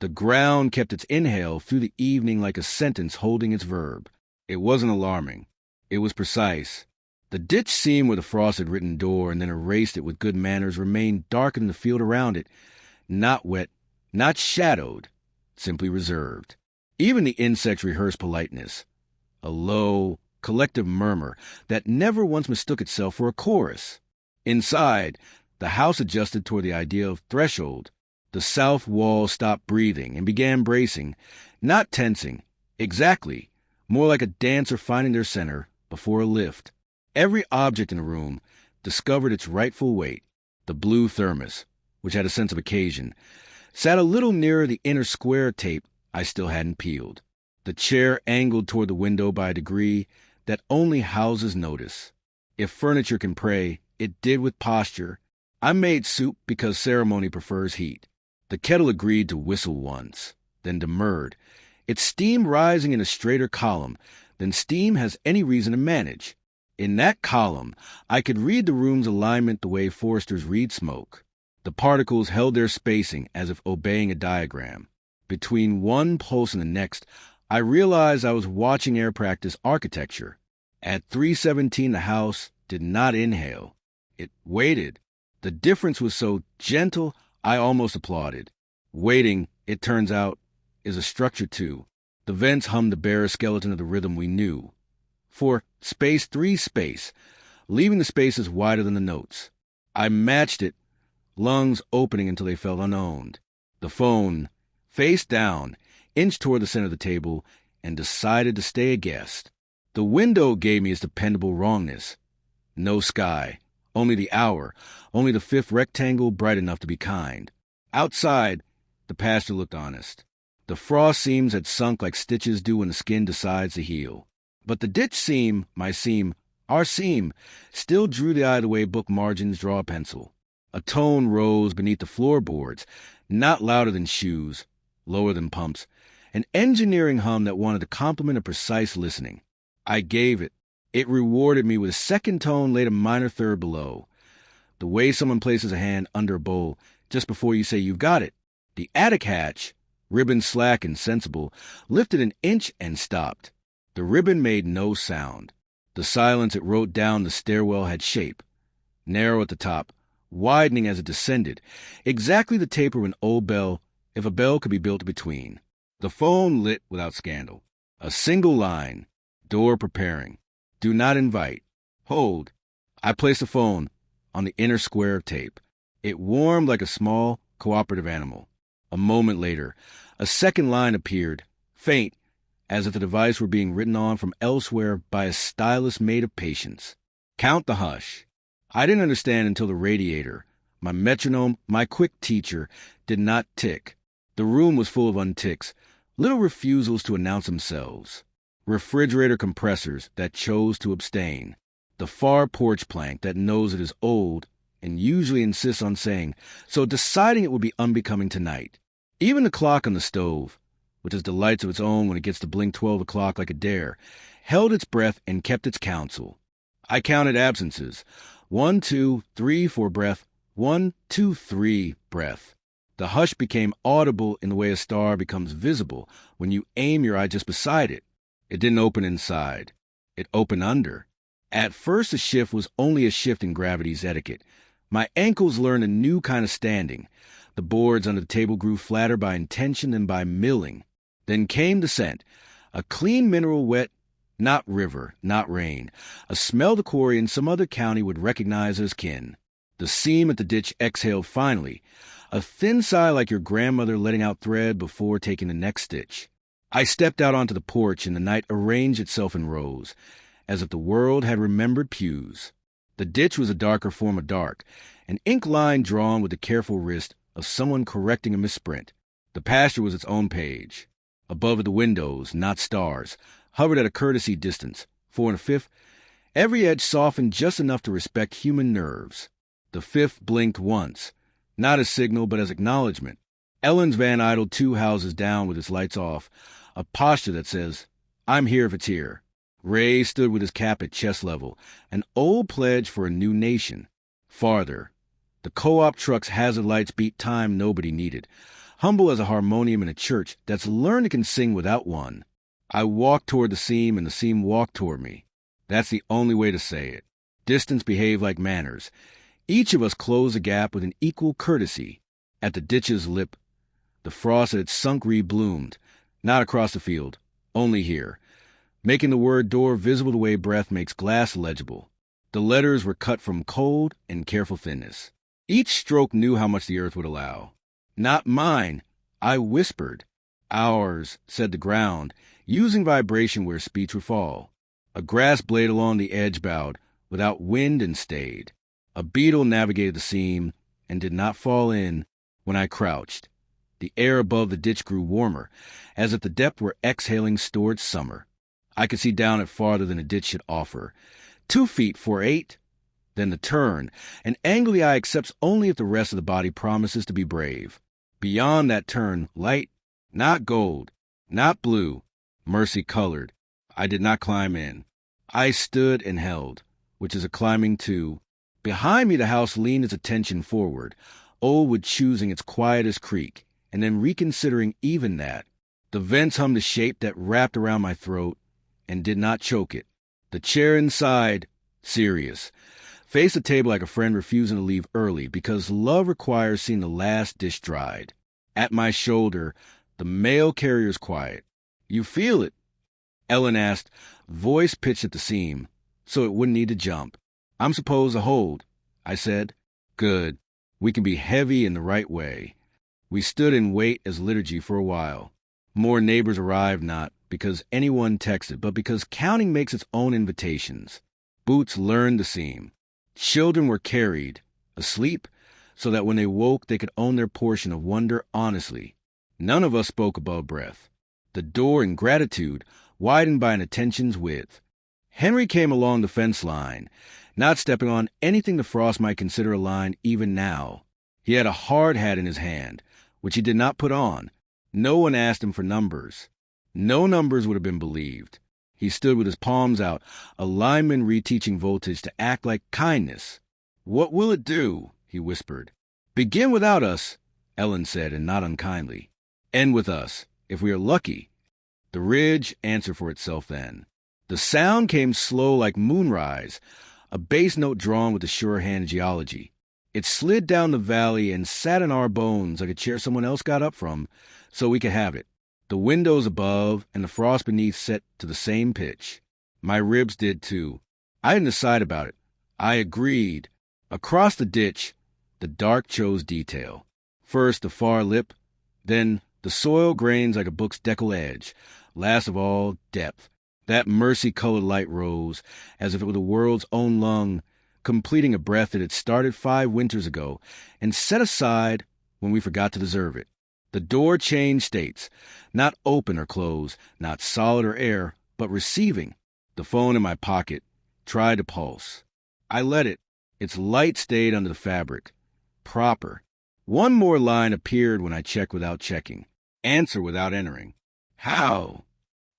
The ground kept its inhale through the evening like a sentence holding its verb. It wasn't alarming. It was precise. The ditch seam where the frost had written door and then erased it with good manners remained darker than the field around it, not wet, not shadowed, simply reserved. Even the insects rehearsed politeness, a low, collective murmur that never once mistook itself for a chorus. Inside, the house adjusted toward the idea of threshold. The south wall stopped breathing and began bracing, not tensing, exactly, more like a dancer finding their center before a lift. Every object in the room discovered its rightful weight. The blue thermos, which had a sense of occasion, sat a little nearer the inner square tape I still hadn't peeled. The chair angled toward the window by a degree that only houses notice. If furniture can pray, it did with posture. I made soup because ceremony prefers heat. The kettle agreed to whistle once, then demurred, its steam rising in a straighter column than steam has any reason to manage. In that column, I could read the room's alignment the way foresters read smoke. The particles held their spacing as if obeying a diagram. Between one pulse and the next, I realized I was watching air practice architecture. At 3:17, the house did not inhale. It waited. The difference was so gentle, I almost applauded. Waiting, it turns out, is a structure too. The vents hummed the bare skeleton of the rhythm we knew. For space 3 space, leaving the spaces wider than the notes. I matched it, lungs opening until they felt unowned. The phone, face down, inched toward the center of the table and decided to stay a guest. The window gave me its dependable wrongness. No sky, only the hour, only the fifth rectangle bright enough to be kind. Outside, the pasture looked honest. The frost seams had sunk like stitches do when the skin decides to heal. But the ditch seam, my seam, our seam, still drew the eye the way book margins draw a pencil. A tone rose beneath the floorboards, not louder than shoes, lower than pumps, an engineering hum that wanted to compliment a precise listening. I gave it. It rewarded me with a second tone laid a minor third below. The way someone places a hand under a bowl just before you say you've got it. The attic hatch, ribbon slack and sensible, lifted an inch and stopped. The ribbon made no sound. The silence it wrote down the stairwell had shape. Narrow at the top, widening as it descended, exactly the taper of an old bell, if a bell could be built between. The phone lit without scandal. A single line. Door preparing. Do not invite. Hold. I placed the phone on the inner square of tape. It warmed like a small, cooperative animal. A moment later, a second line appeared, faint, as if the device were being written on from elsewhere by a stylus made of patience. Count the hush. I didn't understand until the radiator, my metronome, my quick teacher, did not tick. The room was full of unticks, little refusals to announce themselves. Refrigerator compressors that chose to abstain. The far porch plank that knows it is old and usually insists on saying, so deciding it would be unbecoming tonight. Even the clock on the stove, which has delights of its own when it gets to blink 12 o'clock like a dare, held its breath and kept its counsel. I counted absences. 1, 2, 3 for breath. 1, 2, 3 breath. The hush became audible in the way a star becomes visible when you aim your eye just beside it. It didn't open inside. It opened under. At first, the shift was only a shift in gravity's etiquette. My ankles learned a new kind of standing. The boards under the table grew flatter by intention than by milling. Then came the scent, a clean mineral wet, not river, not rain, a smell the quarry in some other county would recognize as kin. The seam at the ditch exhaled finally, a thin sigh like your grandmother letting out thread before taking the next stitch. I stepped out onto the porch and the night arranged itself in rows, as if the world had remembered pews. The ditch was a darker form of dark, an ink line drawn with the careful wrist of someone correcting a misprint. The pasture was its own page. Above the windows, not stars, hovered at a courtesy distance, 4 1/5. Every edge softened just enough to respect human nerves. The fifth blinked once, not as signal but as acknowledgement. Ellen's van idled 2 houses down with its lights off, a posture that says, I'm here if it's here. Ray stood with his cap at chest level, an old pledge for a new nation. Farther, the co-op truck's hazard lights beat time nobody needed. humble as a harmonium in a church that's learned it can sing without one. I walked toward the seam, and the seam walked toward me. That's the only way to say it. Distance behaved like manners. Each of us closed the gap with an equal courtesy. At the ditch's lip, the frost that had sunk re-bloomed, not across the field, only here, making the word door visible the way breath makes glass legible. The letters were cut from cold and careful thinness. Each stroke knew how much the earth would allow. Not mine, I whispered. Ours, said the ground, using vibration where speech would fall. A grass blade along the edge bowed, without wind, and stayed. A beetle navigated the seam, and did not fall in when I crouched. The air above the ditch grew warmer, as if the depth were exhaling stored summer. I could see down it farther than a ditch should offer. 2 feet 4/8. Then the turn, an angle the eye accepts only if the rest of the body promises to be brave. Beyond that turn, light, not gold, not blue, mercy-colored. I did not climb in. I stood and held, which is a climbing too. Behind me the house leaned its attention forward, Oldwood choosing its quietest creak, and then reconsidering even that. The vents hummed a shape that wrapped around my throat and did not choke it. The chair inside, serious, faced the table like a friend refusing to leave early because love requires seeing the last dish dried. At my shoulder, the mail carrier's quiet. You feel it? Ellen asked, voice pitched at the seam, so it wouldn't need to jump. I'm supposed to hold, I said. Good. We can be heavy in the right way. We stood in wait as liturgy for a while. More neighbors arrived, not because anyone texted, but because counting makes its own invitations. Boots learned the seam. Children were carried, asleep, so that when they woke they could own their portion of wonder honestly. None of us spoke above breath. The door, in gratitude, widened by an attention's width. Henry came along the fence line, not stepping on anything the frost might consider a line even now. He had a hard hat in his hand, which he did not put on. No one asked him for numbers. No numbers would have been believed. He stood with his palms out, a lineman reteaching voltage to act like kindness. What will it do? He whispered. Begin without us, Ellen said, and not unkindly. End with us, if we are lucky. The ridge answered for itself then. The sound came slow like moonrise, a bass note drawn with a sure hand geology. It slid down the valley and sat in our bones like a chair someone else got up from, so we could have it. The windows above and the frost beneath set to the same pitch. My ribs did too. I didn't decide about it. I agreed. Across the ditch, the dark chose detail. First the far lip, then the soil grains like a book's decal edge. Last of all, depth. That mercy-colored light rose, as if it were the world's own lung, completing a breath that had started 5 winters ago and set aside when we forgot to deserve it. The door changed states, not open or closed, not solid or air, but receiving. The phone in my pocket tried to pulse. I let it. Its light stayed under the fabric. Proper. One more line appeared when I checked without checking. Answer without entering. How?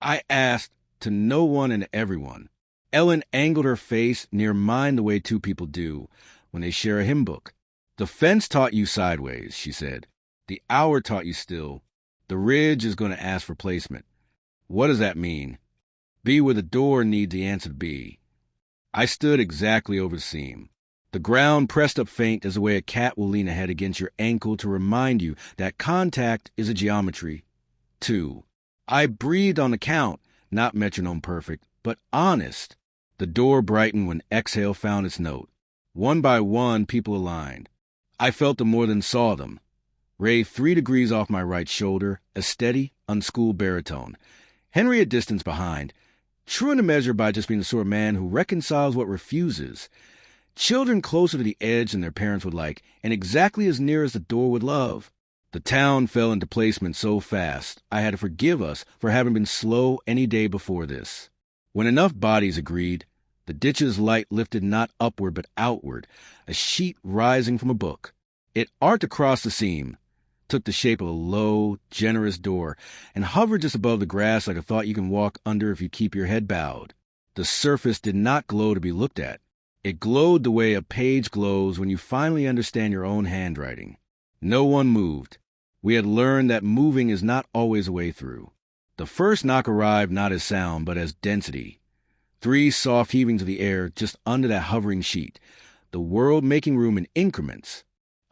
I asked, to no one and everyone. Ellen angled her face near mine the way 2 people do when they share a hymn book. The fence taught you sideways, she said. The hour taught you still. The ridge is going to ask for placement. What does that mean? Be where the door needs the answer to be. I stood exactly over the seam. The ground pressed up faint as the way a cat will lean a head against your ankle to remind you that contact is a geometry. 2. I breathed on the count, not metronome perfect, but honest. The door brightened when exhale found its note. 1 by 1, people aligned. I felt them more than saw them. Ray 3 degrees off my right shoulder, a steady, unschooled baritone. Henry a distance behind, true in a measure by just being the sort of man who reconciles what refuses. Children closer to the edge than their parents would like, and exactly as near as the door would love. The town fell into placement so fast, I had to forgive us for having been slow any day before this. When enough bodies agreed, the ditch's light lifted not upward but outward, a sheet rising from a book. It arced across the seam, took the shape of a low, generous door, and hovered just above the grass like a thought you can walk under if you keep your head bowed. The surface did not glow to be looked at. It glowed the way a page glows when you finally understand your own handwriting. No one moved. We had learned that moving is not always a way through. The first knock arrived not as sound, but as density. 3 soft heavings of the air just under that hovering sheet, the world making room in increments.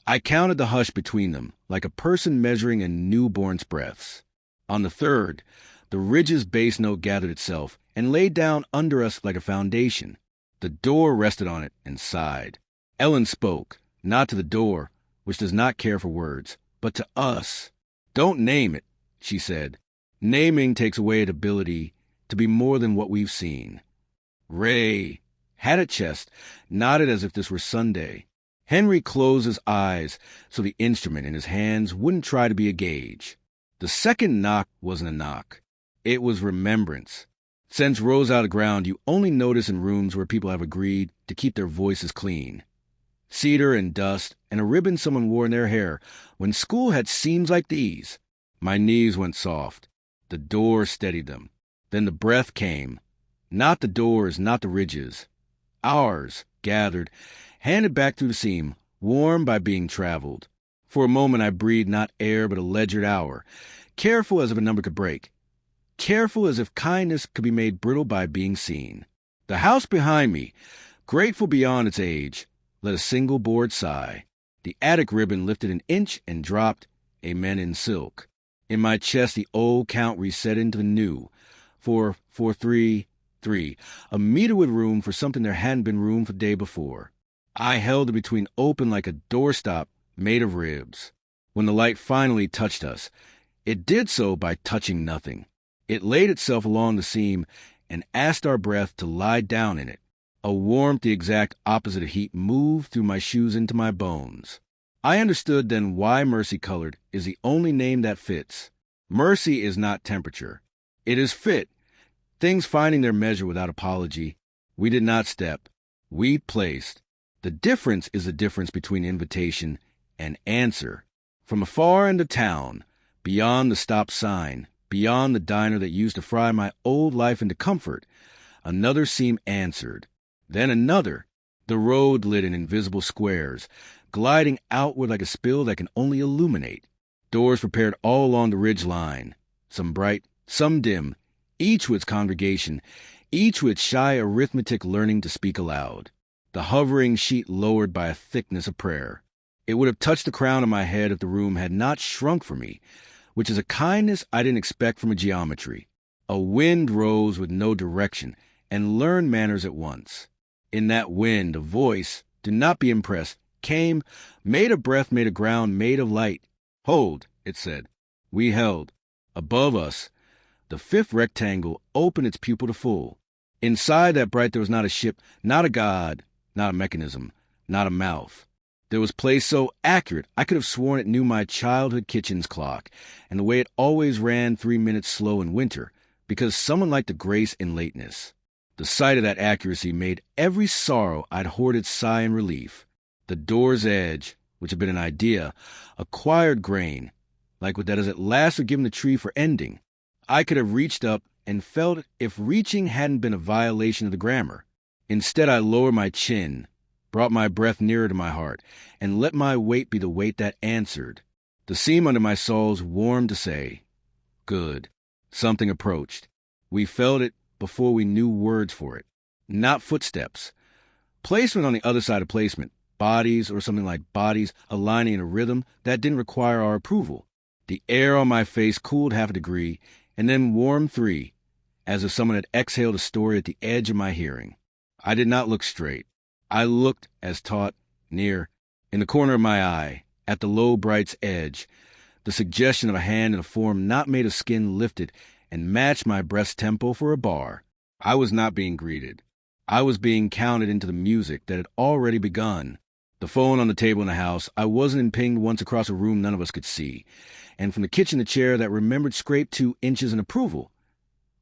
I counted the hush between them, like a person measuring a newborn's breaths. On the third, the ridge's bass note gathered itself and laid down under us like a foundation. The door rested on it and sighed. Ellen spoke, not to the door, which does not care for words, but to us. "Don't name it," she said. "Naming takes away its ability to be more than what we've seen." Ray had at chest, nodded as if this were Sunday. Henry closed his eyes so the instrument in his hands wouldn't try to be a gauge. The second knock wasn't a knock. It was remembrance. Scents rose out of the ground you only notice in rooms where people have agreed to keep their voices clean. Cedar and dust and a ribbon someone wore in their hair when school had seams like these. My knees went soft. The door steadied them. Then the breath came. Not the doors, not the ridges. Ours, gathered, handed back through the seam, warm by being traveled. For a moment I breathed not air but a ledgered hour, careful as if a number could break. Careful as if kindness could be made brittle by being seen. The house behind me, grateful beyond its age, let a single bored sigh. The attic ribbon lifted an inch and dropped, amen in silk. In my chest the old count reset into the new. 4, 4, 3, 3. A meter with room for something there hadn't been room for the day before. I held it between open like a doorstop made of ribs. When the light finally touched us, it did so by touching nothing. It laid itself along the seam and asked our breath to lie down in it. A warmth the exact opposite of heat moved through my shoes into my bones. I understood then why mercy-colored is the only name that fits. Mercy is not temperature. It is fit. Things finding their measure without apology. We did not step. We placed. The difference is the difference between invitation and answer. From afar in the town, beyond the stop sign, beyond the diner that used to fry my old life into comfort, another seam answered. Then another. The road lit in invisible squares, gliding outward like a spill that can only illuminate. Doors prepared all along the ridge line, some bright, some dim, each with its congregation, each with shy arithmetic learning to speak aloud. The hovering sheet lowered by a thickness of prayer. It would have touched the crown of my head if the room had not shrunk for me, which is a kindness I didn't expect from a geometry. A wind rose with no direction and learned manners at once. In that wind, a voice, do not be impressed, came, made of breath, made of ground, made of light. "Hold," it said. We held. Above us, the fifth rectangle opened its pupil to full. Inside that bright there was not a ship, not a god, not a mechanism, not a mouth. There was place so accurate I could have sworn it knew my childhood kitchen's clock, and the way it always ran 3 minutes slow in winter, because someone liked the grace in lateness. The sight of that accuracy made every sorrow I'd hoarded sigh in relief. The door's edge, which had been an idea, acquired grain, like what that is at last forgiven the tree for ending. I could have reached up and felt it if reaching hadn't been a violation of the grammar. Instead, I lowered my chin, brought my breath nearer to my heart, and let my weight be the weight that answered. The seam under my soles warmed to say, "Good." Something approached. We felt it before we knew words for it. Not footsteps. Placement on the other side of placement. Bodies, or something like bodies, aligning in a rhythm that didn't require our approval. The air on my face cooled 0.5 degree, and then warmed 3, as if someone had exhaled a story at the edge of my hearing. I did not look straight. I looked, as taught, near, in the corner of my eye, at the low bright's edge. The suggestion of a hand in a form not made of skin lifted and matched my breast tempo for a bar. I was not being greeted. I was being counted into the music that had already begun. The phone on the table in the house, I wasn't pinged once across a room none of us could see. And from the kitchen the chair that remembered scraped 2 inches in approval.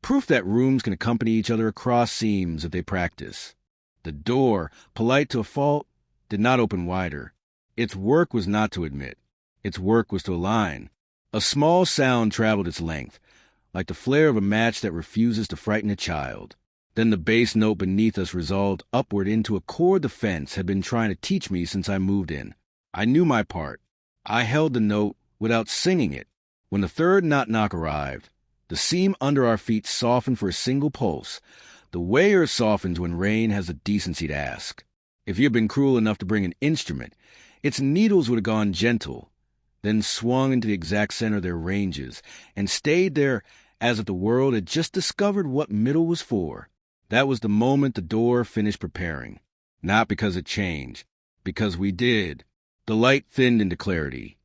Proof that rooms can accompany each other across seams if they practice. The door, polite to a fault, did not open wider. Its work was not to admit. Its work was to align. A small sound traveled its length, like the flare of a match that refuses to frighten a child. Then the bass note beneath us resolved upward into a chord the fence had been trying to teach me since I moved in. I knew my part. I held the note without singing it. When the third knock-knock arrived, the seam under our feet softened for a single pulse, the way earth softens when rain has the decency to ask. If you had been cruel enough to bring an instrument, its needles would have gone gentle, then swung into the exact center of their ranges, and stayed there as if the world had just discovered what middle was for. That was the moment the door finished preparing. Not because it changed, because we did. The light thinned into clarity.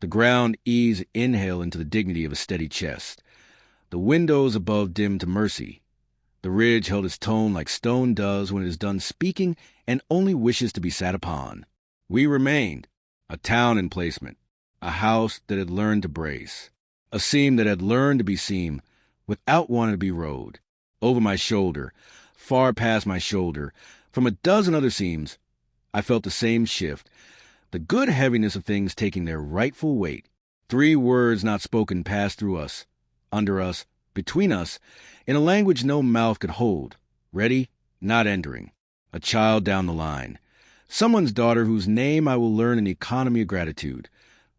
The ground eased inhale into the dignity of a steady chest. The windows above dimmed to mercy. The ridge held its tone like stone does when it is done speaking and only wishes to be sat upon. We remained, a town in placement, a house that had learned to brace, a seam that had learned to be seam without wanting to be rowed. Over my shoulder, far past my shoulder, from a dozen other seams, I felt the same shift, the good heaviness of things taking their rightful weight. 3 words not spoken passed through us, under us, between us, in a language no mouth could hold. Ready, not entering. A child down the line. Someone's daughter whose name I will learn in the economy of gratitude.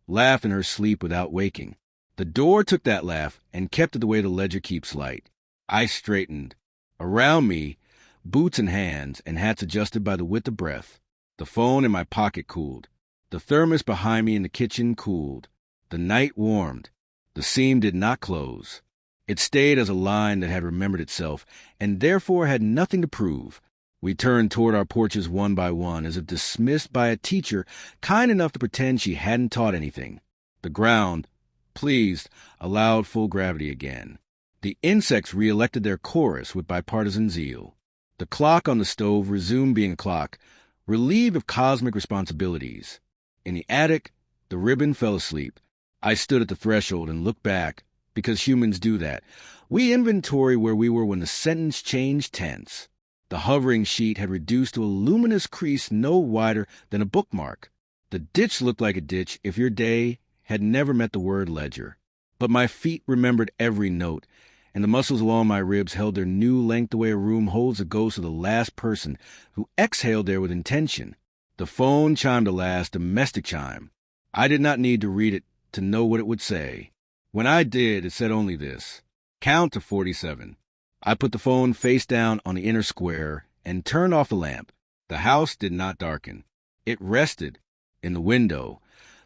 Laughed in her sleep without waking. The door took that laugh and kept it the way the ledger keeps light. I straightened. Around me, boots in hands and hats adjusted by the width of breath. The phone in my pocket cooled. The thermos behind me in the kitchen cooled. The night warmed. The seam did not close. It stayed as a line that had remembered itself, and therefore had nothing to prove. We turned toward our porches one by one, as if dismissed by a teacher kind enough to pretend she hadn't taught anything. The ground, pleased, allowed full gravity again. The insects re-elected their chorus with bipartisan zeal. The clock on the stove resumed being a clock, relieved of cosmic responsibilities. In the attic, the ribbon fell asleep. I stood at the threshold and looked back, because humans do that. We inventory where we were when the sentence changed tense. The hovering sheet had reduced to a luminous crease no wider than a bookmark. The ditch looked like a ditch if your day had never met the word ledger. But my feet remembered every note, and the muscles along my ribs held their new length the way a room holds the ghost of the last person who exhaled there with intention. The phone chimed a last domestic chime. I did not need to read it to know what it would say. When I did, it said only this: count to 47. I put the phone face down on the inner square and turned off the lamp. The house did not darken. It rested in the window.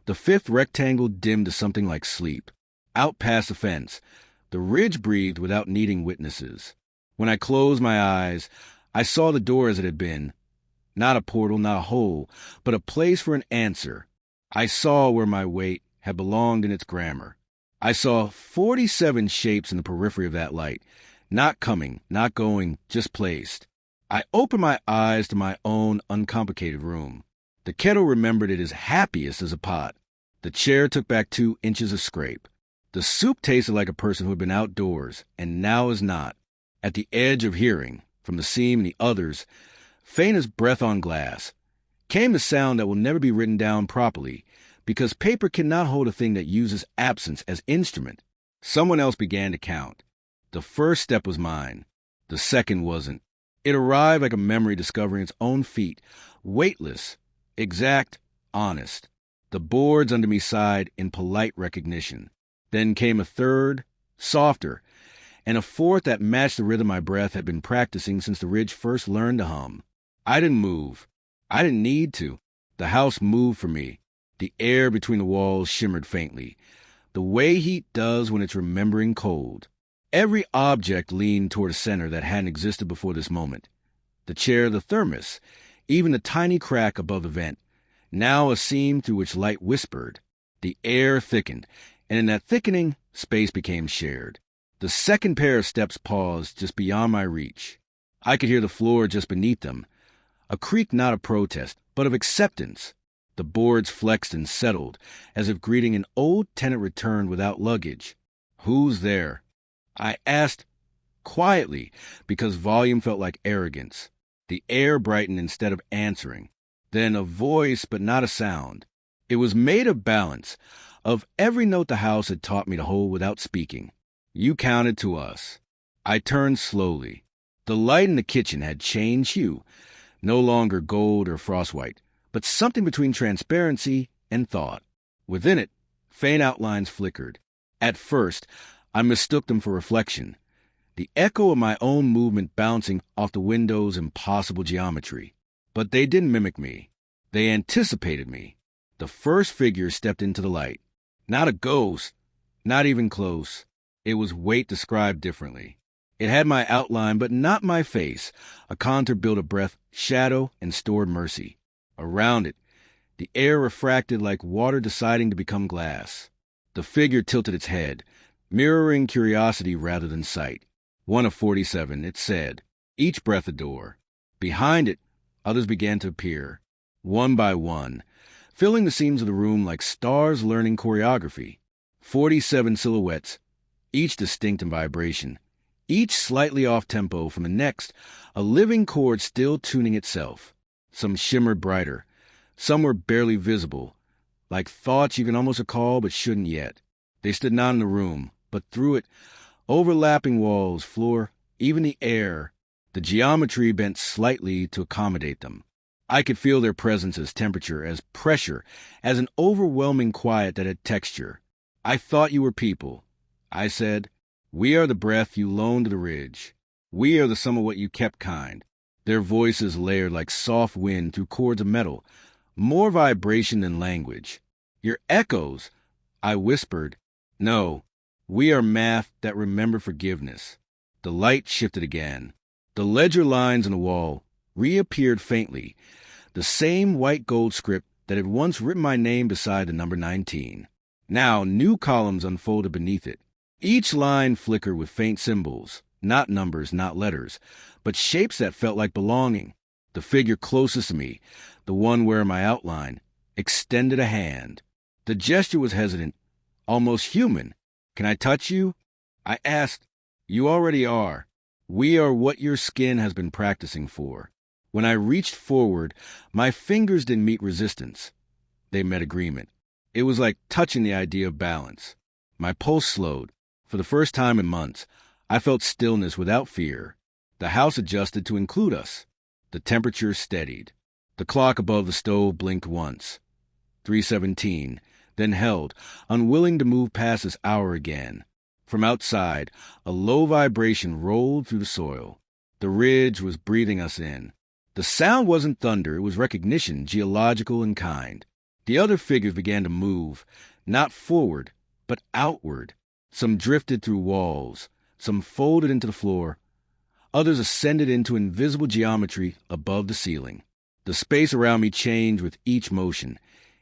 The 5th rectangle dimmed to something like sleep. Out past the fence, the ridge breathed without needing witnesses. When I closed my eyes, I saw the door as it had been. Not a portal, not a hole, but a place for an answer. I saw where my weight had belonged in its grammar. I saw 47 shapes in the periphery of that light, not coming, not going, just placed. I opened my eyes to my own uncomplicated room. The kettle remembered it as happiest as a pot. The chair took back 2 inches of scrape. The soup tasted like a person who had been outdoors, and now is not. At the edge of hearing, from the seam and the others, faint as breath on glass, came the sound that will never be written down properly, because paper cannot hold a thing that uses absence as instrument. Someone else began to count. The first step was mine. The second wasn't. It arrived like a memory discovering its own feet, weightless, exact, honest. The boards under me sighed in polite recognition. Then came a third, softer, and a fourth that matched the rhythm my breath had been practicing since the ridge first learned to hum. I didn't move. I didn't need to. The house moved for me. The air between the walls shimmered faintly, the way heat does when it's remembering cold. Every object leaned toward a center that hadn't existed before this moment. The chair, the thermos, even the tiny crack above the vent, now a seam through which light whispered. The air thickened, and in that thickening, space became shared. The second pair of steps paused just beyond my reach. I could hear the floor just beneath them, a creak not of protest, but of acceptance. The boards flexed and settled, as if greeting an old tenant returned without luggage. "Who's there?" I asked quietly, because volume felt like arrogance. The air brightened instead of answering. Then a voice, but not a sound. It was made of balance, of every note the house had taught me to hold without speaking. "You counted to us." I turned slowly. The light in the kitchen had changed hue, no longer gold or frostwhite, but something between transparency and thought. Within it, Faint outlines flickered. At first, I mistook them for reflection, the echo of my own movement bouncing off the window's impossible geometry. But they didn't mimic me. They anticipated me. The first figure stepped into the light. Not a ghost, not even close. It was weight described differently. It had my outline, but not my face, a contour built of breath, shadow, and stored mercy. Around it, the air refracted like water deciding to become glass. The figure tilted its head, mirroring curiosity rather than sight. One of 47, it said, each breath a door. Behind it, others began to appear, one by one, filling the seams of the room like stars learning choreography. 47 silhouettes, each distinct in vibration, each slightly off tempo from the next, a living chord still tuning itself. Some shimmered brighter, some were barely visible, like thoughts you can almost recall but shouldn't yet. They stood not in the room, but through it, overlapping walls, floor, even the air, the geometry bent slightly to accommodate them. I could feel their presence as temperature, as pressure, as an overwhelming quiet that had texture. I thought you were people. I said, we are the breath you loaned to the ridge. We are the sum of what you kept kind. Their voices layered like soft wind through cords of metal, more vibration than language. Your echoes, I whispered. No, we are math that remember forgiveness. The light shifted again. The ledger lines on the wall reappeared faintly, the same white gold script that had once written my name beside the number 19. Now new columns unfolded beneath it. Each line flickered with faint symbols, not numbers, not letters, but shapes that felt like belonging. The figure closest to me, the one wearing my outline, extended a hand. The gesture was hesitant, almost human. Can I touch you? I asked. You already are. We are what your skin has been practicing for. When I reached forward, my fingers didn't meet resistance. They met agreement. It was like touching the idea of balance. My pulse slowed. For the first time in months, I felt stillness without fear. The house adjusted to include us. The temperature steadied. The clock above the stove blinked once. 3:17, then held, unwilling to move past this hour again. From outside, a low vibration rolled through the soil. The ridge was breathing us in. The sound wasn't thunder, it was recognition, geological and kind. The other figures began to move, not forward, but outward. Some drifted through walls, some folded into the floor. Others ascended into invisible geometry above the ceiling. The space around me changed with each motion,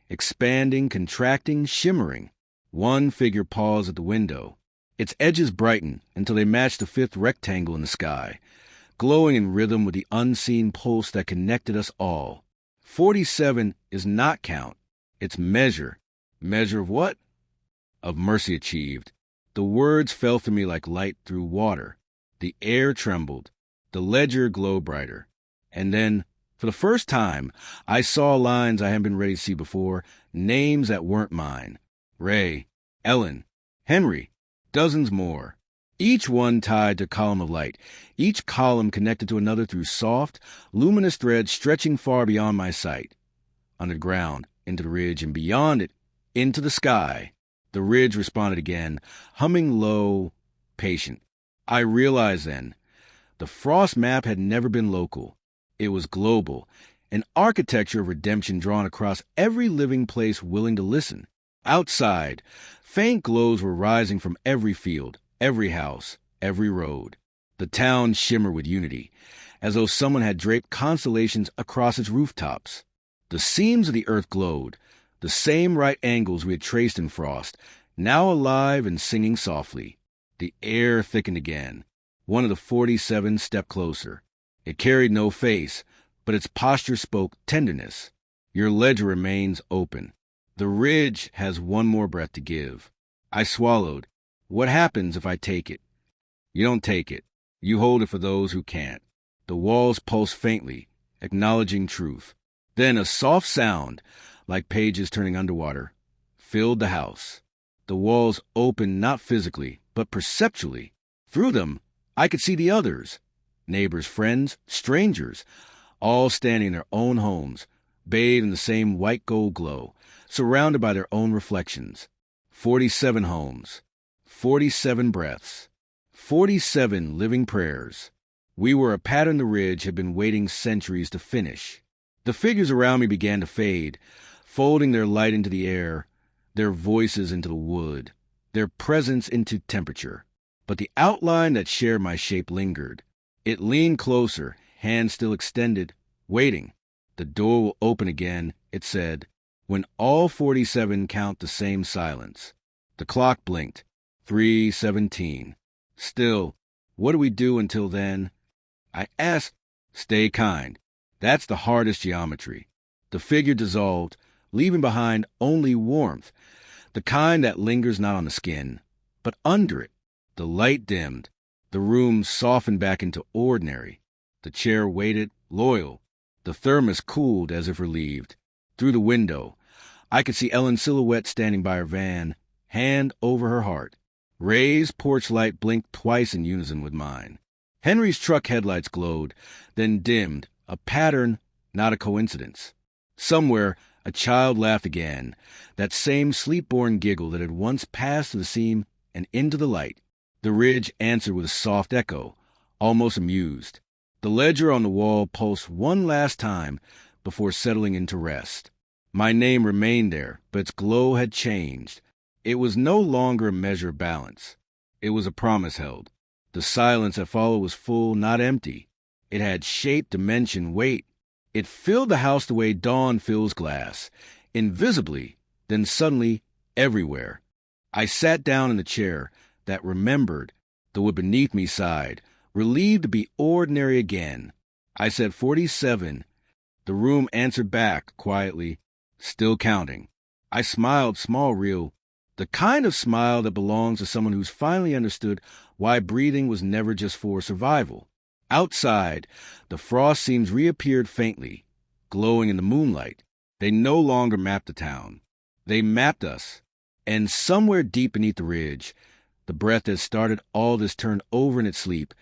expanding, contracting, shimmering. One figure paused at the window. Its edges brightened until they matched the fifth rectangle in the sky, glowing in rhythm with the unseen pulse that connected us all. 47 is not count. It's measure. Measure of what? Of mercy achieved. The words fell through me like light through water. The air trembled. The ledger glowed brighter. And then, for the first time, I saw lines I hadn't been ready to see before, names that weren't mine. Ray, Ellen, Henry, dozens more. Each one tied to a column of light, each column connected to another through soft, luminous threads stretching far beyond my sight. Under the ground, into the ridge, and beyond it, into the sky. The ridge responded again, humming low, patient. I realized then, the frost map had never been local. It was global, an architecture of redemption drawn across every living place willing to listen. Outside, faint glows were rising from every field, every house, every road. The town shimmered with unity, as though someone had draped constellations across its rooftops. The seams of the earth glowed, the same right angles we had traced in frost, now alive and singing softly. The air thickened again. One of the 47 stepped closer. It carried no face, but its posture spoke tenderness. Your ledger remains open. The ridge has one more breath to give. I swallowed. What happens if I take it? You don't take it. You hold it for those who can't. The walls pulsed faintly, acknowledging truth. Then a soft sound, like pages turning underwater, filled the house. The walls opened not physically, but perceptually. Through them, I could see the others. Neighbors, friends, strangers, all standing in their own homes, bathed in the same white gold glow, surrounded by their own reflections. 47 homes, 47 breaths, 47 living prayers. We were a pattern the ridge had been waiting centuries to finish. The figures around me began to fade, folding their light into the air, their voices into the wood, their presence into temperature. But the outline that shared my shape lingered. It leaned closer, hand still extended, waiting. The door will open again, it said, when all 47 count the same silence. The clock blinked. 3:17. Still, what do we do until then? I asked. Stay kind. That's the hardest geometry. The figure dissolved, leaving behind only warmth, the kind that lingers not on the skin, but under it. The light dimmed. The room softened back into ordinary. The chair waited, loyal. The thermos cooled as if relieved. Through the window, I could see Ellen's silhouette standing by her van, hand over her heart. Ray's porch light blinked twice in unison with mine. Henry's truck headlights glowed, then dimmed, a pattern, not a coincidence. Somewhere, a child laughed again, that same sleep-born giggle that had once passed to the seam and into the light. The ridge answered with a soft echo, almost amused. The ledger on the wall pulsed one last time before settling into rest. My name remained there, but its glow had changed. It was no longer a measure of balance. It was a promise held. The silence that followed was full, not empty. It had shape, dimension, weight. It filled the house the way dawn fills glass, invisibly, then suddenly, everywhere. I sat down in the chair that remembered, the wood beneath me sighed, relieved to be ordinary again. I said 47. The room answered back, quietly, still counting. I smiled, small, real, the kind of smile that belongs to someone who's finally understood why breathing was never just for survival. Outside, the frost seams reappeared faintly, glowing in the moonlight. They no longer mapped the town. They mapped us. And somewhere deep beneath the ridge, the breath that started all this turned over in its sleep,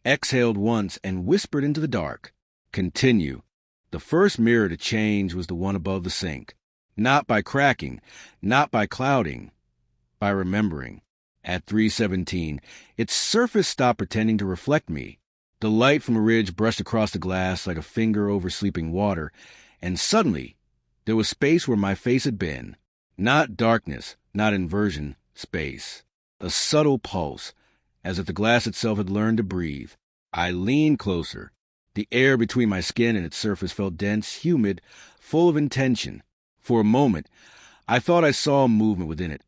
exhaled once and whispered into the dark, continue. The first mirror to change was the one above the sink. Not by cracking, not by clouding, by remembering. At 3:17, its surface stopped pretending to reflect me. The light from a ridge brushed across the glass like a finger over sleeping water, and suddenly there was space where my face had been. Not darkness, not inversion, space. A subtle pulse, as if the glass itself had learned to breathe. I leaned closer. The air between my skin and its surface felt dense, humid, full of intention. For a moment, I thought I saw movement within it.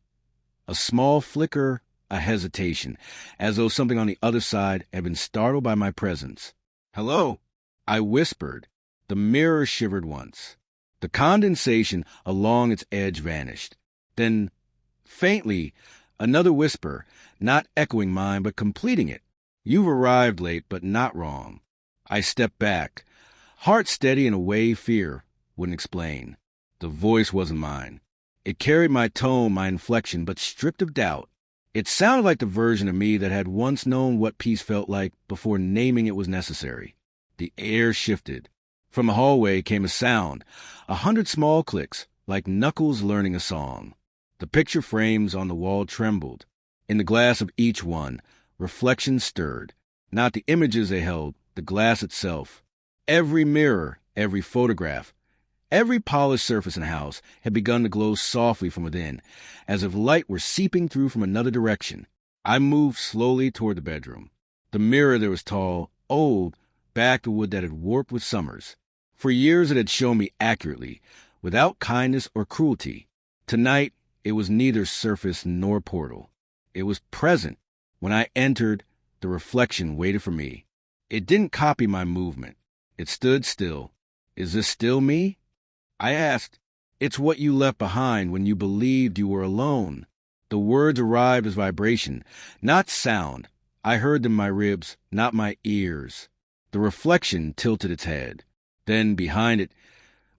A small flicker, a hesitation, as though something on the other side had been startled by my presence. "Hello," I whispered. The mirror shivered once. The condensation along its edge vanished. Then, faintly, another whisper, not echoing mine, but completing it. "You've arrived late, but not wrong." I stepped back, heart steady in a way fear wouldn't explain. The voice wasn't mine. It carried my tone, my inflection, but stripped of doubt. It sounded like the version of me that had once known what peace felt like before naming it was necessary. The air shifted. From the hallway came a sound, 100 small clicks, like knuckles learning a song. The picture frames on the wall trembled. In the glass of each one, reflections stirred. Not the images they held, the glass itself. Every mirror, every photograph, every polished surface in the house had begun to glow softly from within, as if light were seeping through from another direction. I moved slowly toward the bedroom. The mirror there was tall, old, backed the wood that had warped with summers. For years it had shown me accurately, without kindness or cruelty. Tonight it was neither surface nor portal. It was present. When I entered, the reflection waited for me. It didn't copy my movement. It stood still. "Is this still me?" I asked. "It's what you left behind when you believed you were alone." The words arrived as vibration, not sound. I heard them in my ribs, not my ears. The reflection tilted its head. Then, behind it,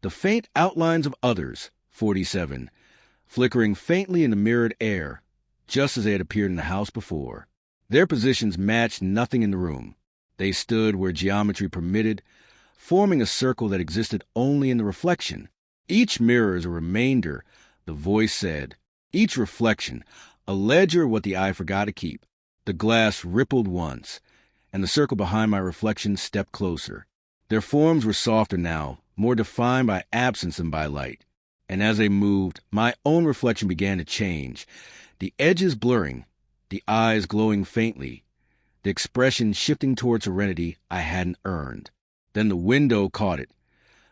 the faint outlines of others, 47, flickering faintly in the mirrored air, just as they had appeared in the house before. Their positions matched nothing in the room. They stood where geometry permitted, forming a circle that existed only in the reflection. "Each mirror is a remainder," the voice said. Each reflection, a ledger of what the eye forgot to keep. The glass rippled once, and the circle behind my reflection stepped closer. Their forms were softer now, more defined by absence than by light. And as they moved, my own reflection began to change, the edges blurring, the eyes glowing faintly, the expression shifting toward serenity I hadn't earned. Then the window caught it,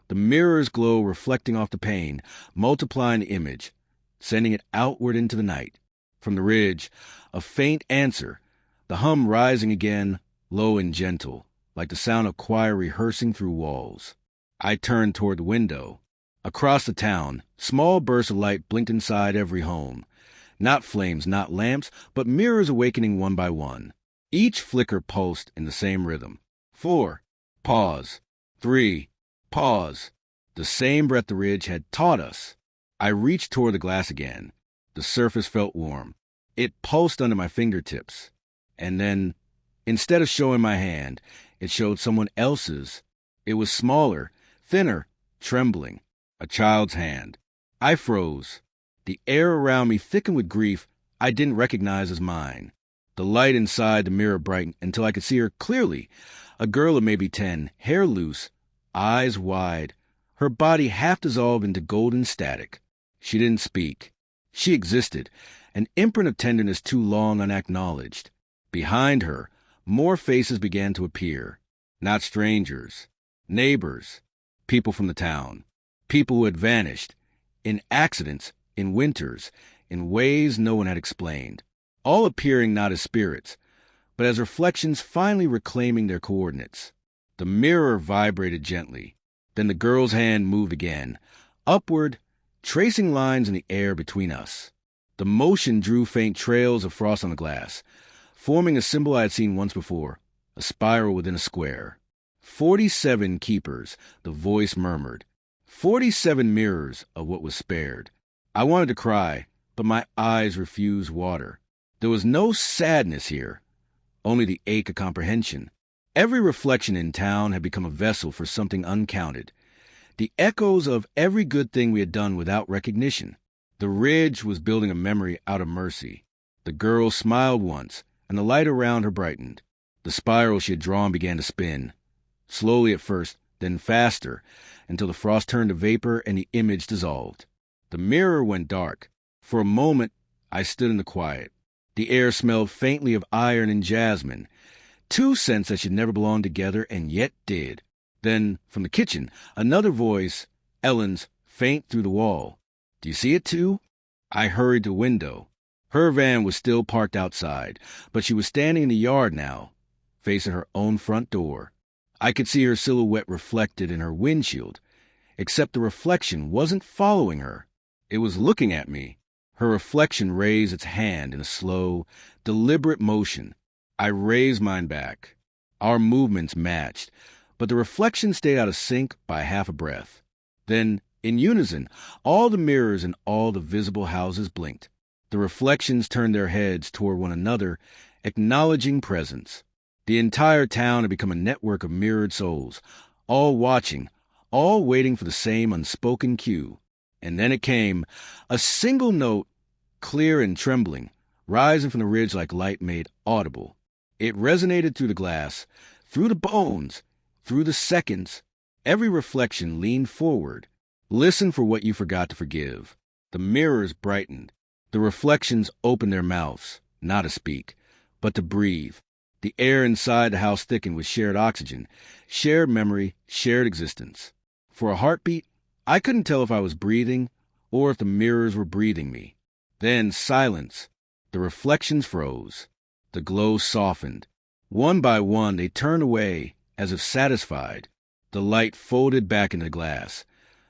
the mirror's glow reflecting off the pane, multiplying the image, sending it outward into the night. From the ridge, a faint answer, the hum rising again, low and gentle, like the sound of choir rehearsing through walls. I turned toward the window. Across the town, small bursts of light blinked inside every home. Not flames, not lamps, but mirrors awakening one by one. Each flicker pulsed in the same rhythm. 4. Pause. 3. Pause. The same breath the ridge had taught us. I reached toward the glass again. The surface felt warm. It pulsed under my fingertips. And then, instead of showing my hand, it showed someone else's. It was smaller, thinner, trembling. A child's hand. I froze. The air around me thickened with grief I didn't recognize as mine. The light inside the mirror brightened until I could see her clearly. A girl of maybe 10, hair loose, eyes wide, her body half dissolved into golden static. She didn't speak. She existed, an imprint of tenderness too long unacknowledged. Behind her, more faces began to appear. Not strangers, neighbors, people from the town. People who had vanished, in accidents, in winters, in ways no one had explained, all appearing not as spirits, but as reflections finally reclaiming their coordinates. The mirror vibrated gently. Then the girl's hand moved again, upward, tracing lines in the air between us. The motion drew faint trails of frost on the glass, forming a symbol I had seen once before, a spiral within a square. 47 keepers, the voice murmured. 47 mirrors of what was spared. I wanted to cry, but my eyes refused water. There was no sadness here, only the ache of comprehension. Every reflection in town had become a vessel for something uncounted, the echoes of every good thing we had done without recognition. The ridge was building a memory out of mercy. The girl smiled once, and the light around her brightened. The spiral she had drawn began to spin, slowly at first, then faster, until the frost turned to vapor and the image dissolved. The mirror went dark. For a moment, I stood in the quiet. The air smelled faintly of iron and jasmine, two scents that should never belong together and yet did. Then, from the kitchen, another voice, Ellen's, faint through the wall. Do you see it too? I hurried to the window. Her van was still parked outside, but she was standing in the yard now, facing her own front door. I could see her silhouette reflected in her windshield, except the reflection wasn't following her. It was looking at me. Her reflection raised its hand in a slow, deliberate motion. I raised mine back. Our movements matched, but the reflection stayed out of sync by half a breath. Then, in unison, all the mirrors in all the visible houses blinked. The reflections turned their heads toward one another, acknowledging presence. The entire town had become a network of mirrored souls, all watching, all waiting for the same unspoken cue. And then it came, a single note, clear and trembling, rising from the ridge like light made audible. It resonated through the glass, through the bones, through the seconds. Every reflection leaned forward. Listen for what you forgot to forgive. The mirrors brightened. The reflections opened their mouths, not to speak, but to breathe. The air inside the house thickened with shared oxygen, shared memory, shared existence. For a heartbeat, I couldn't tell if I was breathing or if the mirrors were breathing me. Then silence. The reflections froze. The glow softened. One by one, they turned away, as if satisfied. The light folded back into the glass,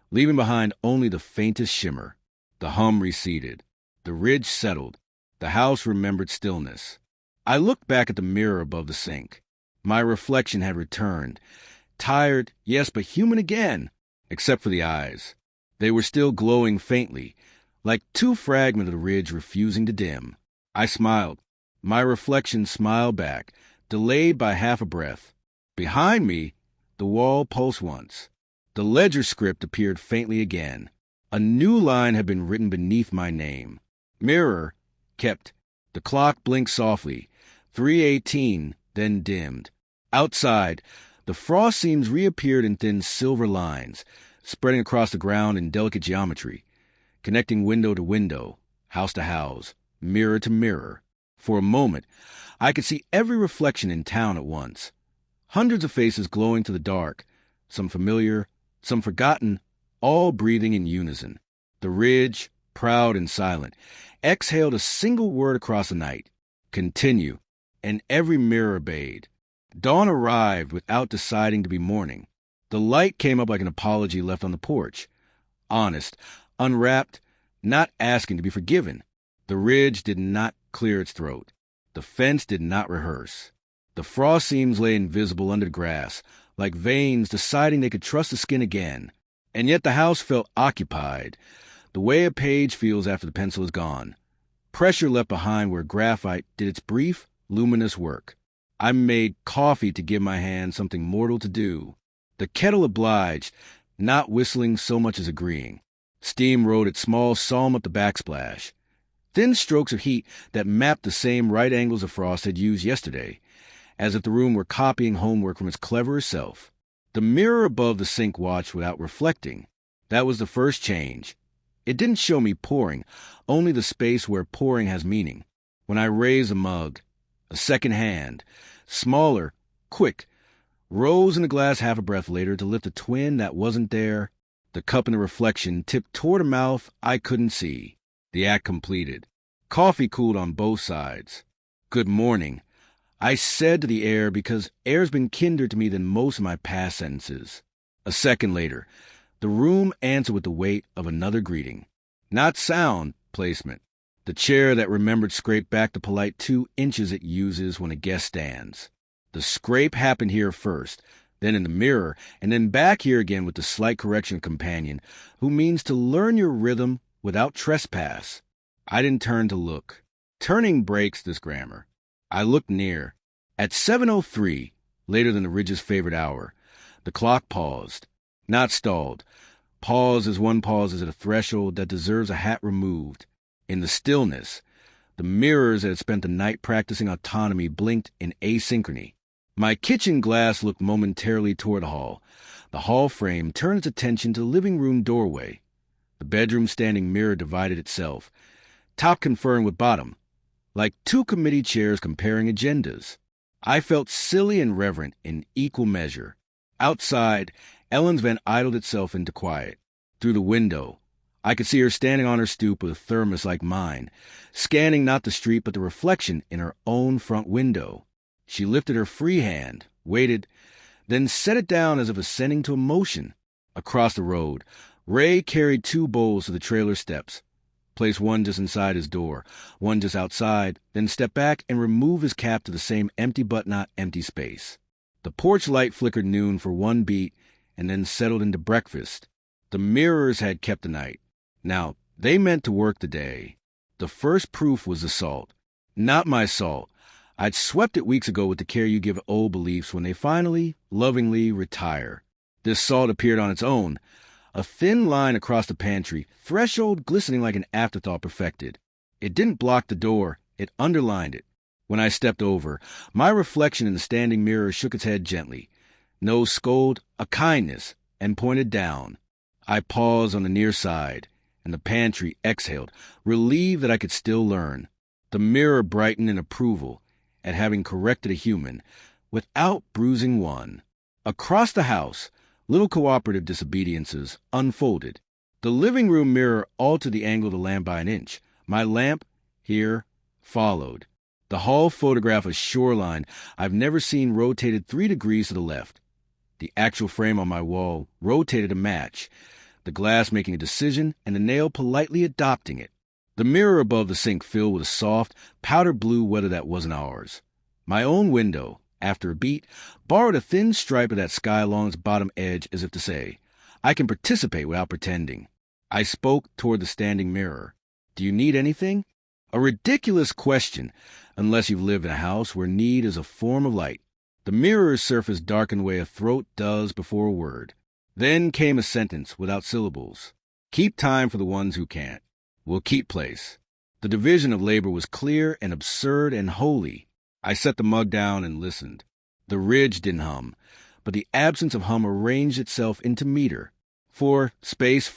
leaving behind only the faintest shimmer. The hum receded. The ridge settled. The house remembered stillness. I looked back at the mirror above the sink. My reflection had returned. Tired, yes, but human again, except for the eyes. They were still glowing faintly, like two fragments of the ridge refusing to dim. I smiled. My reflection smiled back, delayed by half a breath. Behind me, the wall pulsed once. The ledger script appeared faintly again. A new line had been written beneath my name. Mirror, kept. The clock blinked softly. 3:18, then dimmed. Outside, the frost seams reappeared in thin silver lines, spreading across the ground in delicate geometry, connecting window to window, house to house, mirror to mirror. For a moment, I could see every reflection in town at once. Hundreds of faces glowing to the dark, some familiar, some forgotten, all breathing in unison. The ridge, proud and silent, exhaled a single word across the night. Continue. And every mirror obeyed. Dawn arrived without deciding to be morning. The light came up like an apology left on the porch. Honest, unwrapped, not asking to be forgiven. The ridge did not clear its throat. The fence did not rehearse. The frost seams lay invisible under the grass, like veins deciding they could trust the skin again. And yet the house felt occupied, the way a page feels after the pencil is gone. Pressure left behind where graphite did its brief, luminous work. I made coffee to give my hand something mortal to do. The kettle obliged, not whistling so much as agreeing. Steam rode its small psalm up the backsplash. Thin strokes of heat that mapped the same right angles of Frost had used yesterday, as if the room were copying homework from its cleverer self. The mirror above the sink watched without reflecting. That was the first change. It didn't show me pouring, only the space where pouring has meaning. When I raised a mug, a second hand, smaller, quick, rose in the glass half a breath later to lift a twin that wasn't there, the cup in the reflection tipped toward a mouth I couldn't see. The act completed. Coffee cooled on both sides. Good morning, I said to the air because air's been kinder to me than most of my past sentences. A second later, the room answered with the weight of another greeting. Not sound, placement. The chair that remembered scraped back the polite 2 inches it uses when a guest stands. The scrape happened here first, then in the mirror, and then back here again with the slight correction of companion, who means to learn your rhythm without trespass. I didn't turn to look. Turning breaks this grammar. I looked near. At 7:03, later than the ridge's favorite hour, the clock paused. Not stalled. Paused as one pauses at a threshold that deserves a hat removed. In the stillness, the mirrors that had spent the night practicing autonomy blinked in asynchrony. My kitchen glass looked momentarily toward the hall. The hall frame turned its attention to the living room doorway. The bedroom standing mirror divided itself, top conferring with bottom, like 2 committee chairs comparing agendas. I felt silly and reverent in equal measure. Outside, Ellen's van idled itself into quiet. Through the window, I could see her standing on her stoop with a thermos like mine, scanning not the street but the reflection in her own front window. She lifted her free hand, waited, then set it down as if ascending to a motion. Across the road, Ray carried 2 bowls to the trailer steps, placed one just inside his door, one just outside, then stepped back and removed his cap to the same empty but not empty space. The porch light flickered noon for 1 beat and then settled into breakfast. The mirrors had kept the night. Now, they meant to work the day. The first proof was the salt. Not my salt. I'd swept it weeks ago with the care you give old beliefs when they finally, lovingly retire. This salt appeared on its own, a thin line across the pantry, threshold glistening like an afterthought perfected. It didn't block the door, it underlined it. When I stepped over, my reflection in the standing mirror shook its head gently. No scold, a kindness, and pointed down. I paused on the near side, and the pantry exhaled, relieved that I could still learn. The mirror brightened in approval at having corrected a human, without bruising one. Across the house, little cooperative disobediences unfolded. The living room mirror altered the angle of the lamp by an inch. My lamp, here, followed. The hall photograph a shoreline I've never seen rotated 3 degrees to the left. The actual frame on my wall rotated a match, the glass making a decision and the nail politely adopting it. The mirror above the sink filled with a soft, powder blue weather that wasn't ours. My own window, after a beat, borrowed a thin stripe of that sky along its bottom edge as if to say, I can participate without pretending. I spoke toward the standing mirror. Do you need anything? A ridiculous question, unless you've lived in a house where need is a form of light. The mirror's surface darkened the way a throat does before a word. Then came a sentence without syllables. Keep time for the ones who can't. We'll keep place. The division of labor was clear and absurd and holy. I set the mug down and listened. The ridge didn't hum, but the absence of hum arranged itself into meter. 4, space,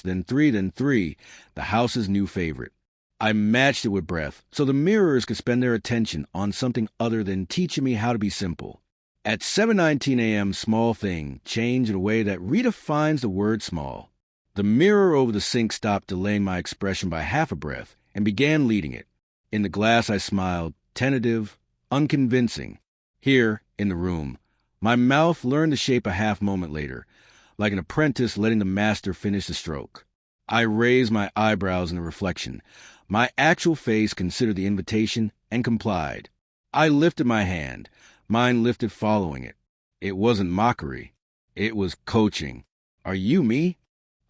then 3, the house's new favorite. I matched it with breath, so the mirrors could spend their attention on something other than teaching me how to be simple. At 7:19 a.m., small thing changed in a way that redefines the word small. The mirror over the sink stopped delaying my expression by half a breath and began leading it. In the glass I smiled, tentative, unconvincing. Here, in the room, my mouth learned the shape a half moment later, like an apprentice letting the master finish the stroke. I raised my eyebrows in the reflection. My actual face considered the invitation and complied. I lifted my hand. Mine lifted following it. It wasn't mockery. It was coaching. "Are you me?"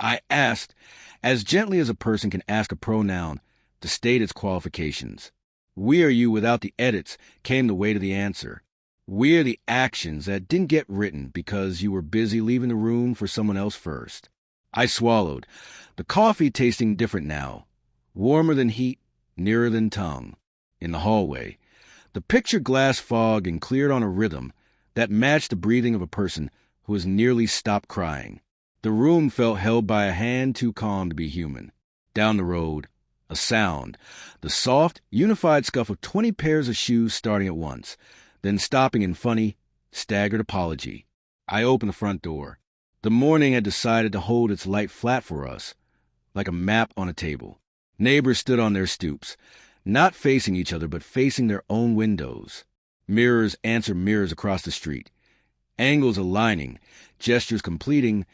I asked, as gently as a person can ask a pronoun to state its qualifications. "We are you" without the edits came the weight of the answer. We are the actions that didn't get written because you were busy leaving the room for someone else first. I swallowed, the coffee tasting different now, warmer than heat, nearer than tongue. In the hallway, the picture glass fogged and cleared on a rhythm that matched the breathing of a person who has nearly stopped crying. The room felt held by a hand too calm to be human. Down the road, a sound, the soft, unified scuff of 20 pairs of shoes starting at once, then stopping in funny, staggered apology. I opened the front door. The morning had decided to hold its light flat for us, like a map on a table. Neighbors stood on their stoops, not facing each other but facing their own windows. Mirrors answered mirrors across the street. Angles aligning, gestures completing,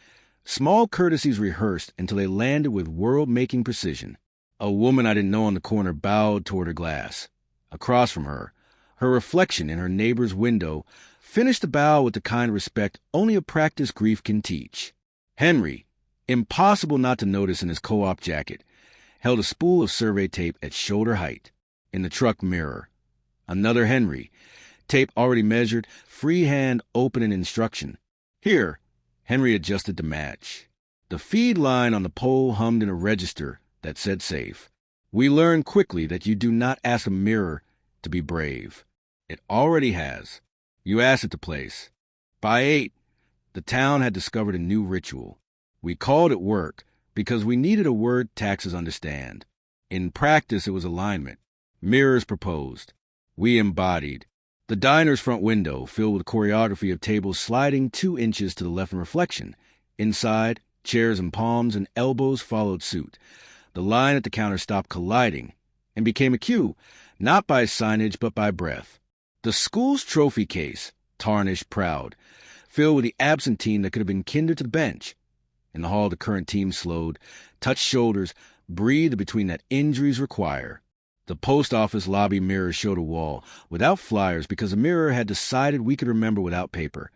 small courtesies rehearsed until they landed with world-making precision. A woman I didn't know on the corner bowed toward her glass. Across from her, her reflection in her neighbor's window finished the bow with the kind of respect only a practiced grief can teach. Henry, impossible not to notice in his co-op jacket, held a spool of survey tape at shoulder height. In the truck mirror, another Henry, tape already measured, free hand open in instruction. Here, Henry adjusted the match. The feed line on the pole hummed in a register that said safe. We learned quickly that you do not ask a mirror to be brave. It already has. You ask it to place. By 8, the town had discovered a new ritual. We called it work because we needed a word taxes understand. In practice, it was alignment. Mirrors proposed. We embodied. The diner's front window filled with choreography of tables sliding 2 inches to the left in reflection. Inside, chairs and palms and elbows followed suit. The line at the counter stopped colliding and became a cue, not by signage but by breath. The school's trophy case, tarnished, proud, filled with the absent team that could have been kindred to the bench. In the hall, the current team slowed, touched shoulders, breathed between that injuries require. The post office lobby mirror showed a wall, without flyers because the mirror had decided we could remember without paper.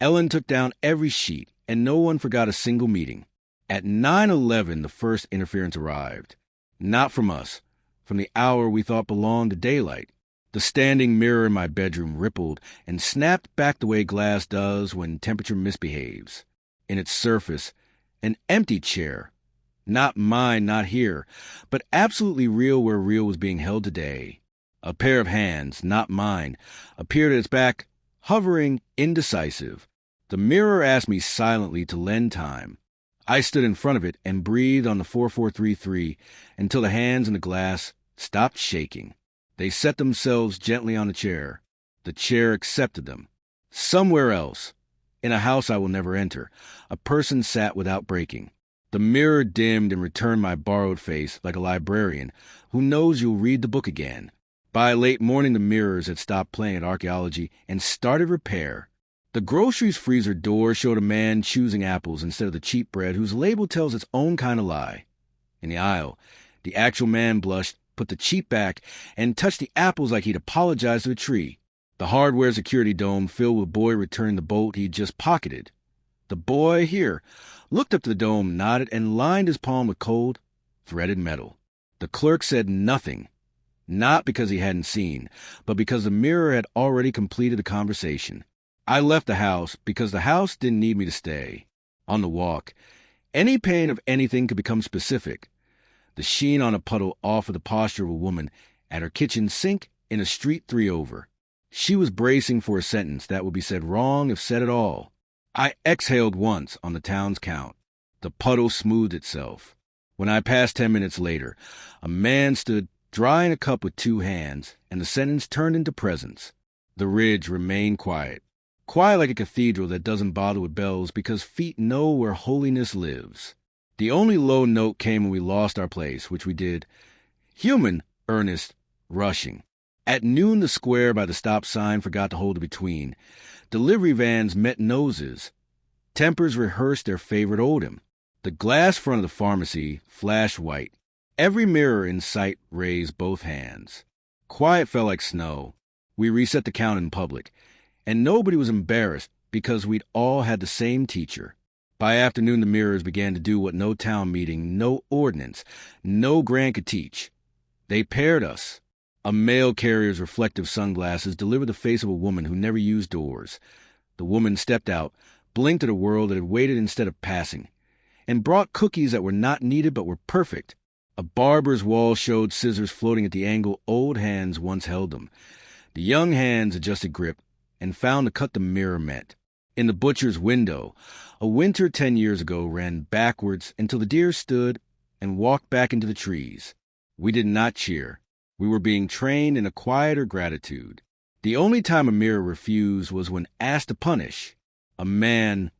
Ellen took down every sheet, and no one forgot a single meeting. At 9:11, the first interference arrived. Not from us, from the hour we thought belonged to daylight. The standing mirror in my bedroom rippled and snapped back the way glass does when temperature misbehaves. In its surface, an empty chair. Not mine, not here, but absolutely real where real was being held today. A pair of hands, not mine, appeared at its back, hovering, indecisive. The mirror asked me silently to lend time. I stood in front of it and breathed on the 4433 until the hands in the glass stopped shaking. They set themselves gently on the chair. The chair accepted them. Somewhere else, in a house I will never enter, a person sat without breaking. The mirror dimmed and returned my borrowed face like a librarian who knows you'll read the book again. By late morning, the mirrors had stopped playing at archaeology and started repair. The groceries freezer door showed a man choosing apples instead of the cheap bread whose label tells its own kind of lie. In the aisle, the actual man blushed, put the cheap back, and touched the apples like he'd apologized to a tree. The hardware security dome filled with boy returned the bolt he'd just pocketed. The boy here looked up to the dome, nodded, and lined his palm with cold, threaded metal. The clerk said nothing, not because he hadn't seen, but because the mirror had already completed the conversation. I left the house because the house didn't need me to stay. On the walk, any pain of anything could become specific. The sheen on a puddle offered the posture of a woman at her kitchen sink in a street 3 over. She was bracing for a sentence that would be said wrong if said at all. I exhaled once on the town's count. The puddle smoothed itself. When I passed 10 minutes later, a man stood drying a cup with 2 hands, and the sentence turned into presence. The ridge remained quiet. Quiet like a cathedral that doesn't bother with bells because feet know where holiness lives. The only low note came when we lost our place, which we did. Human, earnest, rushing. At noon, the square by the stop sign forgot to hold the between. Delivery vans met noses. Tempers rehearsed their favorite odom. The glass front of the pharmacy flashed white. Every mirror in sight raised both hands. Quiet fell like snow. We reset the count in public, and nobody was embarrassed because we'd all had the same teacher. By afternoon, the mirrors began to do what no town meeting, no ordinance, no grant could teach. They paired us. A mail carrier's reflective sunglasses delivered the face of a woman who never used doors. The woman stepped out, blinked at a world that had waited instead of passing, and brought cookies that were not needed but were perfect. A barber's wall showed scissors floating at the angle old hands once held them. The young hands adjusted grip and found the cut the mirror meant. In the butcher's window, a winter 10 years ago ran backwards until the deer stood and walked back into the trees. We did not cheer. We were being trained in a quieter gratitude. The only time a mirror refused was when asked to punish. A man,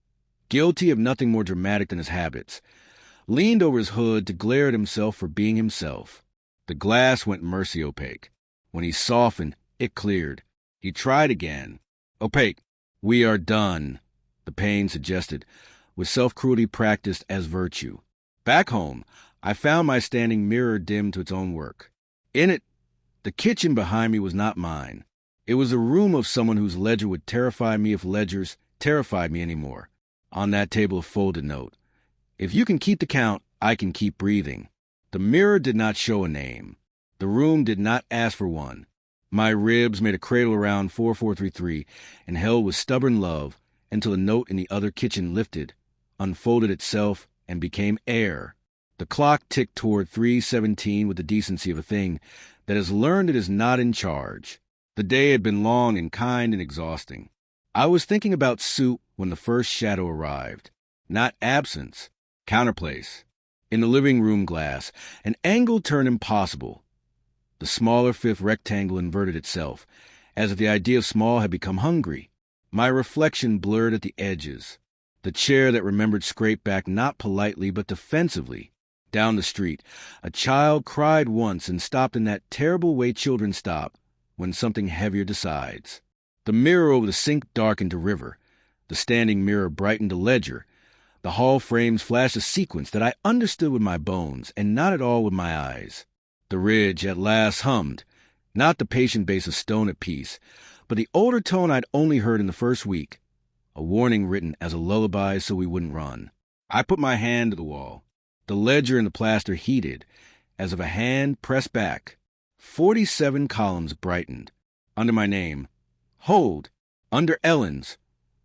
guilty of nothing more dramatic than his habits, leaned over his hood to glare at himself for being himself. The glass went mercy opaque. When he softened, it cleared. He tried again. Opaque. We are done, the pain suggested, with self-cruelty practiced as virtue. Back home, I found my standing mirror dimmed to its own work. In it, the kitchen behind me was not mine. It was the room of someone whose ledger would terrify me if ledgers terrified me anymore. On that table, a folded note. If you can keep the count, I can keep breathing. The mirror did not show a name. The room did not ask for one. My ribs made a cradle around 4433 and held with stubborn love until the note in the other kitchen lifted, unfolded itself, and became air. The clock ticked toward 3:17 with the decency of a thing that has learned it is not in charge. The day had been long and kind and exhausting. I was thinking about soup when the first shadow arrived. Not absence, counterplace. In the living room glass, an angle turned impossible. The smaller fifth rectangle inverted itself, as if the idea of small had become hungry. My reflection blurred at the edges. The chair that remembered scraped back not politely but defensively. Down the street, a child cried once and stopped in that terrible way children stop when something heavier decides. The mirror over the sink darkened to river. The standing mirror brightened a ledger. The hall frames flashed a sequence that I understood with my bones and not at all with my eyes. The ridge at last hummed, not the patient bass of stone at peace, but the older tone I'd only heard in the first week, a warning written as a lullaby so we wouldn't run. I put my hand to the wall. The ledger and the plaster heated, as if a hand pressed back. 47 columns brightened. Under my name, hold. Under Ellen's,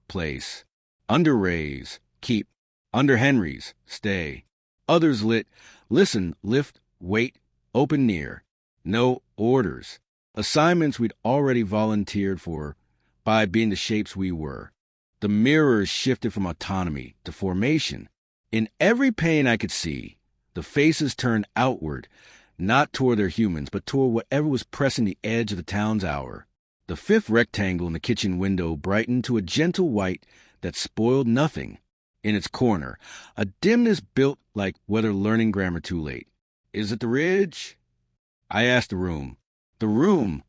place. Under Ray's, keep. Under Henry's, stay. Others lit, listen, lift, wait, open near. No orders. Assignments we'd already volunteered for by being the shapes we were. The mirrors shifted from autonomy to formation. In every pane I could see, the faces turned outward, not toward their humans, but toward whatever was pressing the edge of the town's hour. The fifth rectangle in the kitchen window brightened to a gentle white that spoiled nothing. In its corner, a dimness built like whether learning grammar too late. Is it the ridge? I asked the room. The room,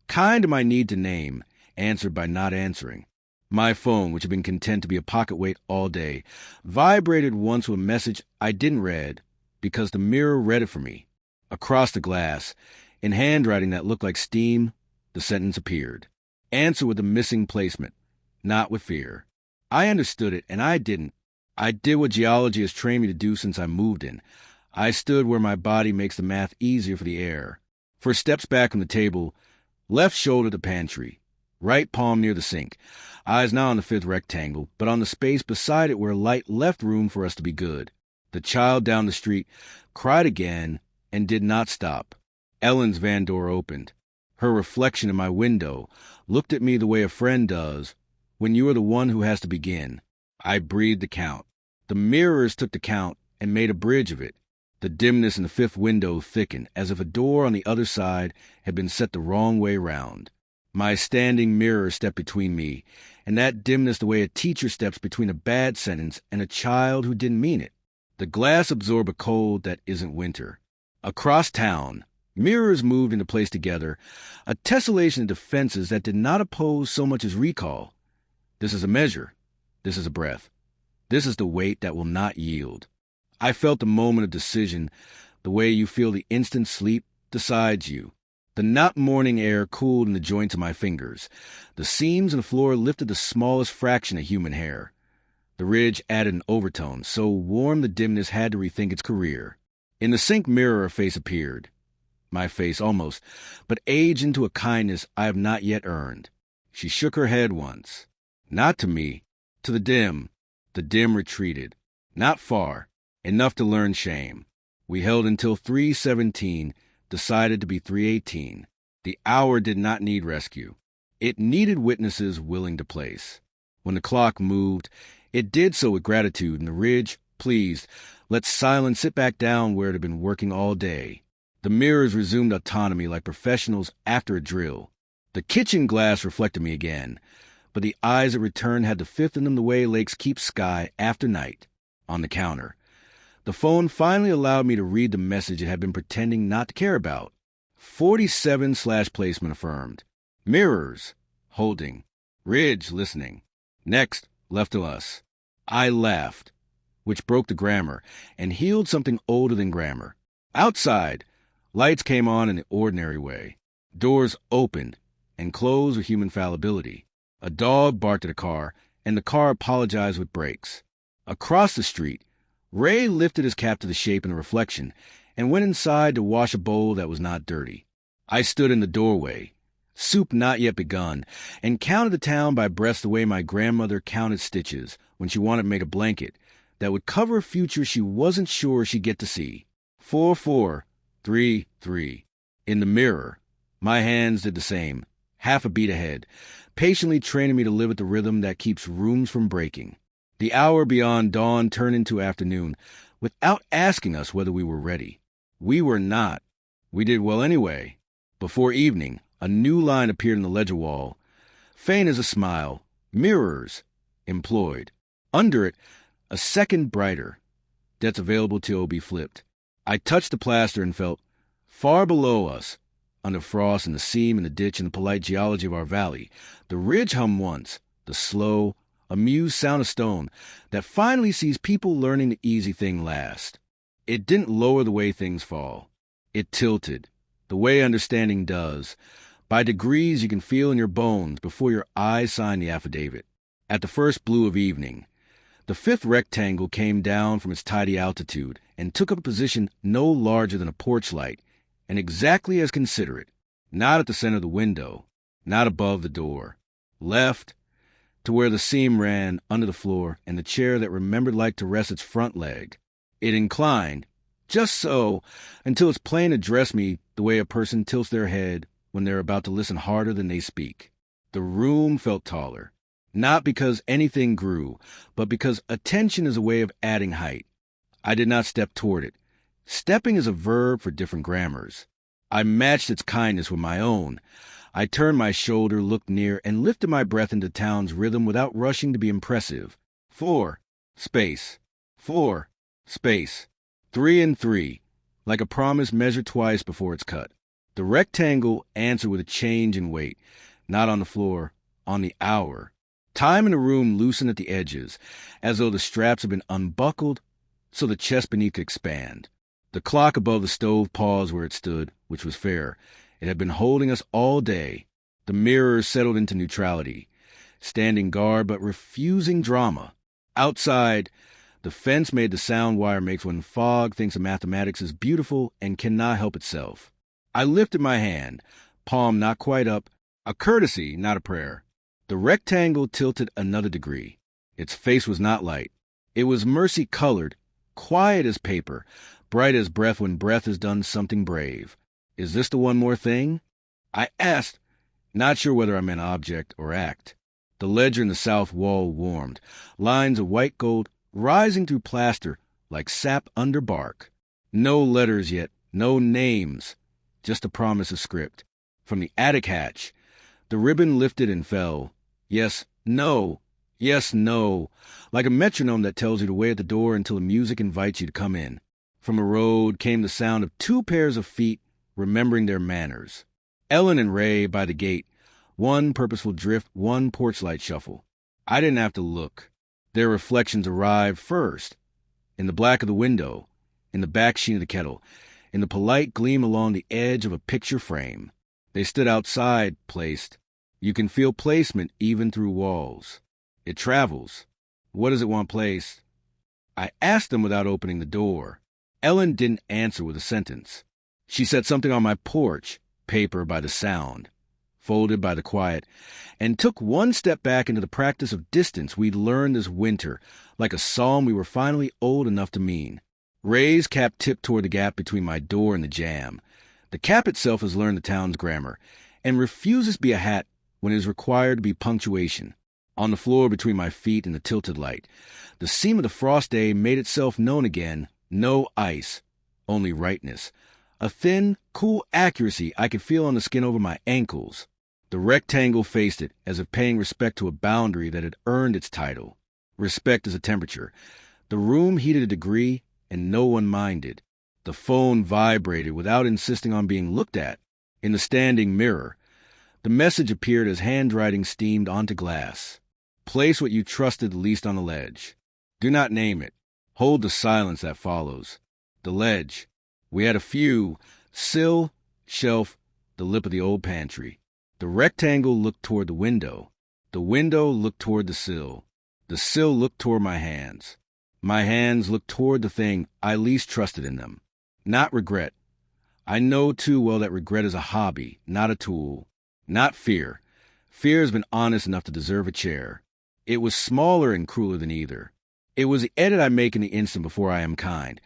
kind to my need to name, answered by not answering. My phone, which had been content to be a pocket weight all day, vibrated once with a message I didn't read because the mirror read it for me. Across the glass, in handwriting that looked like steam, the sentence appeared. Answer with a missing placement, not with fear. I understood it, and I didn't. I did what geology has trained me to do since I moved in. I stood where my body makes the math easier for the air. 4 steps back from the table, left shoulder to pantry, right palm near the sink. Eyes not on the fifth rectangle, but on the space beside it where light left room for us to be good. The child down the street cried again and did not stop. Ellen's van door opened. Her reflection in my window looked at me the way a friend does when you are the one who has to begin. I breathed the count. The mirrors took the count and made a bridge of it. The dimness in the fifth window thickened, as if a door on the other side had been set the wrong way round. My standing mirror stepped between me, and that dimness the way a teacher steps between a bad sentence and a child who didn't mean it. The glass absorbed a cold that isn't winter. Across town, mirrors moved into place together, a tessellation of defenses that did not oppose so much as recall. This is a measure. This is a breath. This is the weight that will not yield. I felt the moment of decision, the way you feel the instant sleep decides you. The not morning air cooled in the joints of my fingers. The seams in the floor lifted the smallest fraction of human hair. The ridge added an overtone, so warm the dimness had to rethink its career. In the sink mirror a face appeared. My face almost, but aged into a kindness I have not yet earned. She shook her head once. Not to me, to the dim. The dim retreated. Not far. Enough to learn shame. We held until 3:17, decided to be 3:18. The hour did not need rescue. It needed witnesses willing to place. When the clock moved, it did so with gratitude, and the ridge, pleased, let silence sit back down where it had been working all day. The mirrors resumed autonomy like professionals after a drill. The kitchen glass reflected me again, but the eyes that returned had the fifth in them the way lakes keep sky after night. On the counter, the phone finally allowed me to read the message it had been pretending not to care about. 47/placement affirmed. Mirrors, holding. Ridge, listening. Next, left to us. I laughed, which broke the grammar and healed something older than grammar. Outside, lights came on in the ordinary way. Doors opened and closed with human fallibility. A dog barked at a car, and the car apologized with brakes. Across the street, Ray lifted his cap to the shape in the reflection and went inside to wash a bowl that was not dirty. I stood in the doorway, soup not yet begun, and counted the town by breaths the way my grandmother counted stitches when she wanted to make a blanket that would cover a future she wasn't sure she'd get to see. 4, 4, 3, 3. In the mirror, my hands did the same, half a beat ahead, patiently training me to live at the rhythm that keeps rooms from breaking. The hour beyond dawn turned into afternoon without asking us whether we were ready. We were not. We did well anyway. Before evening, a new line appeared on the ledger wall. Faint as a smile, mirrors, employed. Under it, a second brighter. Debts available till be flipped. I touched the plaster and felt, far below us, under frost and the seam and the ditch and the polite geology of our valley, the ridge hummed once, the slow, amused sound of stone that finally sees people learning the easy thing last. It didn't lower the way things fall. It tilted, the way understanding does. By degrees you can feel in your bones before your eyes sign the affidavit. At the first blue of evening, the fifth rectangle came down from its tidy altitude and took up a position no larger than a porch light, and exactly as considerate, not at the center of the window, not above the door. Left, to where the seam ran under the floor and the chair that remembered like to rest its front leg. It inclined, just so, until its plane addressed me the way a person tilts their head when they're about to listen harder than they speak. The room felt taller, not because anything grew, but because attention is a way of adding height. I did not step toward it. Stepping is a verb for different grammars. I matched its kindness with my own. I turned my shoulder, looked near, and lifted my breath into town's rhythm without rushing to be impressive. 4, space. 4, space. 3 and 3, like a promise measured twice before it's cut. The rectangle answered with a change in weight, not on the floor, on the hour. Time in the room loosened at the edges, as though the straps had been unbuckled so the chest beneath could expand. The clock above the stove paused where it stood, which was fair. It had been holding us all day. The mirrors settled into neutrality, standing guard but refusing drama. Outside, the fence made the sound wire makes when fog thinks of mathematics is beautiful and cannot help itself. I lifted my hand, palm not quite up, a courtesy, not a prayer. The rectangle tilted another degree. Its face was not light. It was mercy-colored, quiet as paper, bright as breath when breath has done something brave. Is this the one more thing? I asked, not sure whether I meant object or act. The ledger in the south wall warmed, lines of white gold rising through plaster like sap under bark. No letters yet, no names, just a promise of script. From the attic hatch, the ribbon lifted and fell. Yes, no, yes, no, like a metronome that tells you to wait at the door until the music invites you to come in. From the road came the sound of 2 pairs of feet remembering their manners. Ellen and Ray by the gate, one purposeful drift, one porch light shuffle. I didn't have to look. Their reflections arrived first, in the black of the window, in the back sheen of the kettle, in the polite gleam along the edge of a picture frame. They stood outside, placed. You can feel placement even through walls. It travels. What does it want placed? I asked them without opening the door. Ellen didn't answer with a sentence. She said something on my porch, paper by the sound, folded by the quiet, and took one step back into the practice of distance we'd learned this winter, like a psalm we were finally old enough to mean. Ray's cap tipped toward the gap between my door and the jamb. The cap itself has learned the town's grammar, and refuses to be a hat when it is required to be punctuation. On the floor between my feet and the tilted light, the seam of the frost day made itself known again. No ice, only rightness. A thin, cool accuracy I could feel on the skin over my ankles. The rectangle faced it, as if paying respect to a boundary that had earned its title. Respect is a temperature. The room heated a degree, and no one minded. The phone vibrated without insisting on being looked at. In the standing mirror, the message appeared as handwriting steamed onto glass. Place what you trusted least on the ledge. Do not name it. Hold the silence that follows. The ledge. We had a few. Sill, shelf, the lip of the old pantry. The rectangle looked toward the window. The window looked toward the sill. The sill looked toward my hands. My hands looked toward the thing I least trusted in them. Not regret. I know too well that regret is a hobby, not a tool. Not fear. Fear has been honest enough to deserve a chair. It was smaller and crueler than either. It was the edit I make in the instant before I am kind.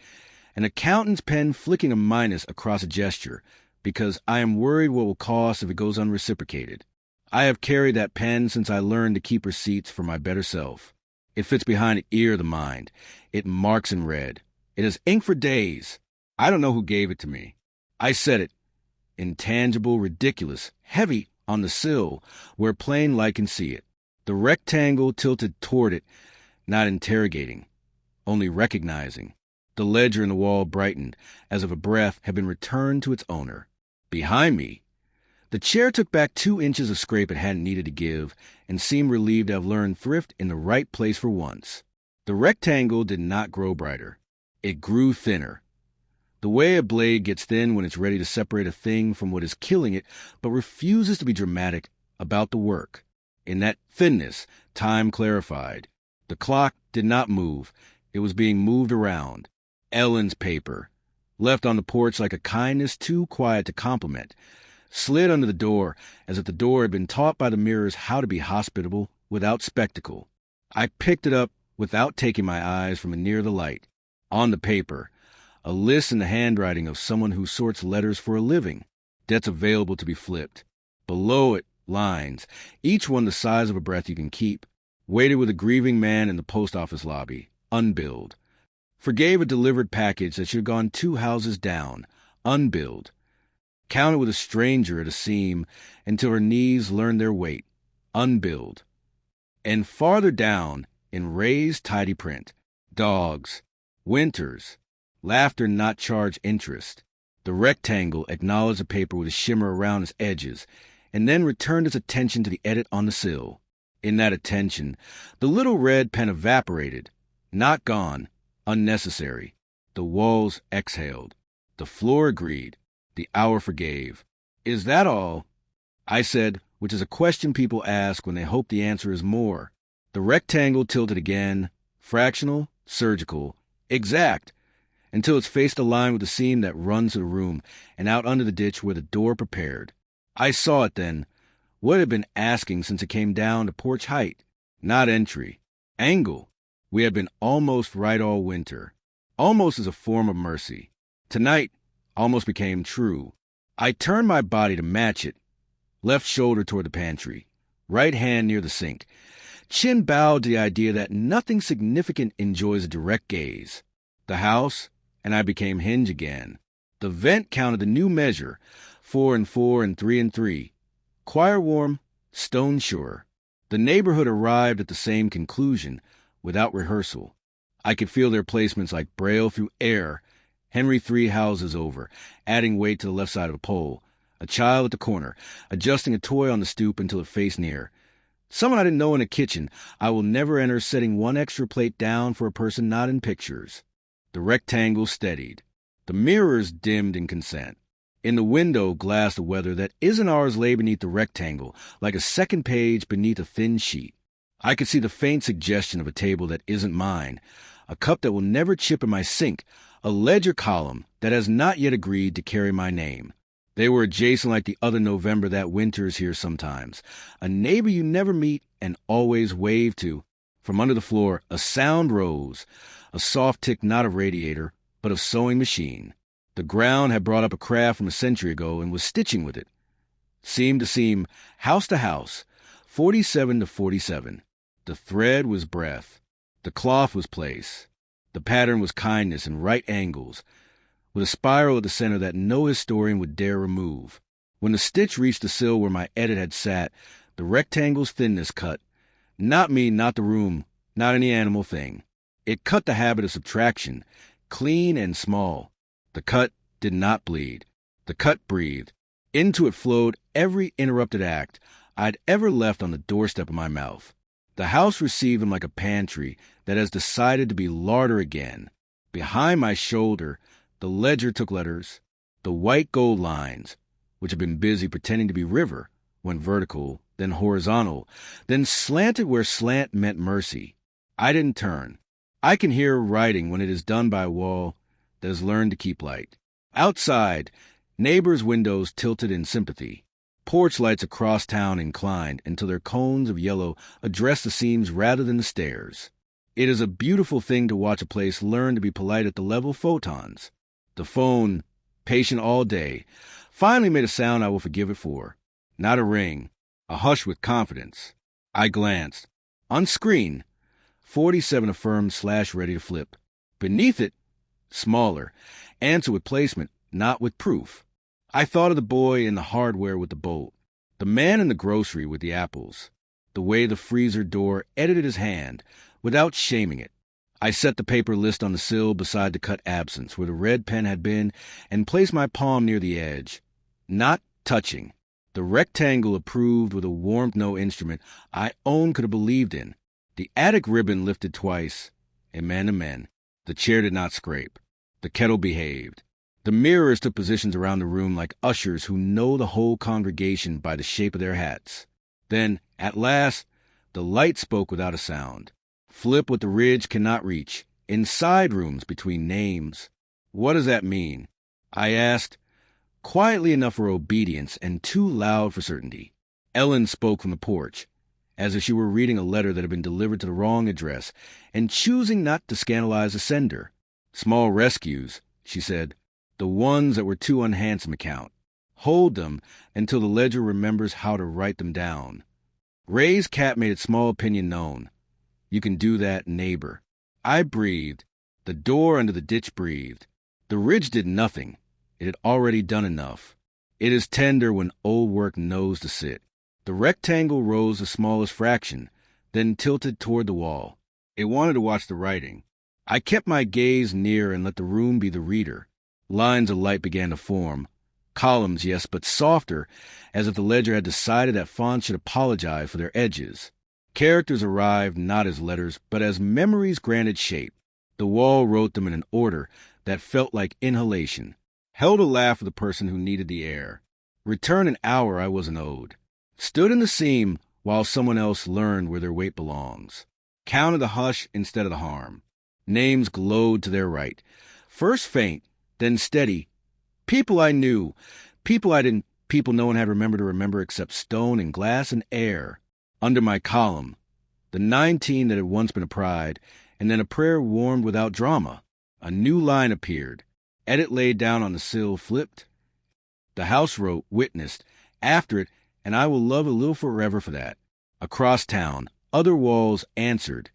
An accountant's pen flicking a minus across a gesture, because I am worried what will cost if it goes unreciprocated. I have carried that pen since I learned to keep receipts for my better self. It fits behind the ear of the mind. It marks in red. It has ink for days. I don't know who gave it to me. I said it. Intangible, ridiculous, heavy on the sill, where plain light can see it. The rectangle tilted toward it, not interrogating, only recognizing. The ledger in the wall brightened, as if a breath had been returned to its owner. Behind me, the chair took back 2 inches of scrape it hadn't needed to give, and seemed relieved to have learned thrift in the right place for once. The rectangle did not grow brighter. It grew thinner. The way a blade gets thin when it's ready to separate a thing from what is killing it, but refuses to be dramatic about the work. In that thinness, time clarified. The clock did not move. It was being moved around. Ellen's paper, left on the porch like a kindness too quiet to compliment, slid under the door as if the door had been taught by the mirrors how to be hospitable without spectacle. I picked it up without taking my eyes from near the light. On the paper, a list in the handwriting of someone who sorts letters for a living, debts available to be flipped. Below it, lines, each one the size of a breath you can keep. Waited with a grieving man in the post office lobby, unbilled. Forgave a delivered package that should have gone 2 houses down, unbilled. Counted with a stranger at a seam until her knees learned their weight, unbilled. And farther down, in raised tidy print, dogs, winters, laughter not charged interest. The rectangle acknowledged the paper with a shimmer around its edges, and then returned its attention to the edit on the sill. In that attention, the little red pen evaporated, not gone, unnecessary. The walls exhaled. The floor agreed. The hour forgave. Is that all? I said, which is a question people ask when they hope the answer is more. The rectangle tilted again, fractional, surgical, exact, until its face aligned with the seam that runs to the room and out under the ditch where the door prepared. I saw it then, what it had been asking since it came down to porch height, not entry. Angle. We had been almost right all winter. almost as a form of mercy. Tonight almost became true. I turned my body to match it, left shoulder toward the pantry, right hand near the sink, chin bowed to the idea that nothing significant enjoys a direct gaze. The house, and I became Hinge again. The vent counted the new measure, 4 and 4 and 3 and 3. Choir warm, stone sure. The neighborhood arrived at the same conclusion, without rehearsal. I could feel their placements like braille through air. Henry 3 houses over, adding weight to the left side of a pole. A child at the corner, adjusting a toy on the stoop until it faced near. Someone I didn't know in a kitchen. I will never enter, setting one extra plate down for a person not in pictures. The rectangle steadied. The mirrors dimmed in consent. In the window, glass the weather that isn't ours lay beneath the rectangle, like a second page beneath a thin sheet. I could see the faint suggestion of a table that isn't mine, a cup that will never chip in my sink, a ledger column that has not yet agreed to carry my name. They were adjacent like the other November that winters here sometimes, a neighbor you never meet and always wave to. From under the floor, a sound rose, a soft tick not of radiator, but of sewing machine. The ground had brought up a craft from a century ago and was stitching with it. Seam to seam, house to house, 47 to 47. The thread was breath. The cloth was place. The pattern was kindness in right angles, with a spiral at the center that no historian would dare remove. When the stitch reached the sill where my edit had sat, the rectangle's thinness cut. Not me, not the room, not any animal thing. It cut the habit of subtraction, clean and small. The cut did not bleed. The cut breathed. Into it flowed every interrupted act I'd ever left on the doorstep of my mouth. The house received him like a pantry that has decided to be larder again. Behind my shoulder, the ledger took letters. The white gold lines, which had been busy pretending to be river, went vertical, then horizontal, then slanted where slant meant mercy. I didn't turn. I can hear writing when it is done by a wall that has learned to keep light. Outside, neighbors' windows tilted in sympathy. Porch lights across town inclined until their cones of yellow addressed the seams rather than the stairs. It is a beautiful thing to watch a place learn to be polite at the level of photons. The phone, patient all day, finally made a sound I will forgive it for. Not a ring, a hush with confidence. I glanced. On screen, 47 affirmed / ready to flip. Beneath it, smaller, answer with placement, not with proof. I thought of the boy in the hardware with the bolt, the man in the grocery with the apples, the way the freezer door edited his hand without shaming it. I set the paper list on the sill beside the cut absence where the red pen had been and placed my palm near the edge. Not touching. The rectangle approved with a warmth no instrument I own could have believed in. The attic ribbon lifted twice. Amen, amen. The chair did not scrape. The kettle behaved. The mirrors took positions around the room like ushers who know the whole congregation by the shape of their hats. Then, at last, the light spoke without a sound. Flip what the ridge cannot reach. Inside rooms between names. What does that mean? I asked, quietly enough for obedience and too loud for certainty. Ellen spoke from the porch, as if she were reading a letter that had been delivered to the wrong address, and choosing not to scandalize the sender. Small rescues, she said, the ones that were too unhandsome to count. Hold them until the ledger remembers how to write them down. Ray's cat made its small opinion known. You can do that, neighbor. I breathed. The door under the ditch breathed. The ridge did nothing. It had already done enough. It is tender when old work knows to sit. The rectangle rose the smallest fraction, then tilted toward the wall. It wanted to watch the writing. I kept my gaze near and let the room be the reader. Lines of light began to form. Columns, yes, but softer, as if the ledger had decided that fonts should apologize for their edges. Characters arrived not as letters, but as memories granted shape. The wall wrote them in an order that felt like inhalation. Held a laugh for the person who needed the air. Return an hour I wasn't owed. Stood in the seam while someone else learned where their weight belongs. Counted the hush instead of the harm. Names glowed to their right. First faint, then steady. People I knew. People I didn't. People no one had remembered to remember except stone and glass and air. Under my column. The 19 that had once been a pride, and then a prayer warmed without drama. A new line appeared. Edit laid down on the sill flipped. The house wrote, witnessed. After it, and I will love a little forever for that. Across town, other walls answered.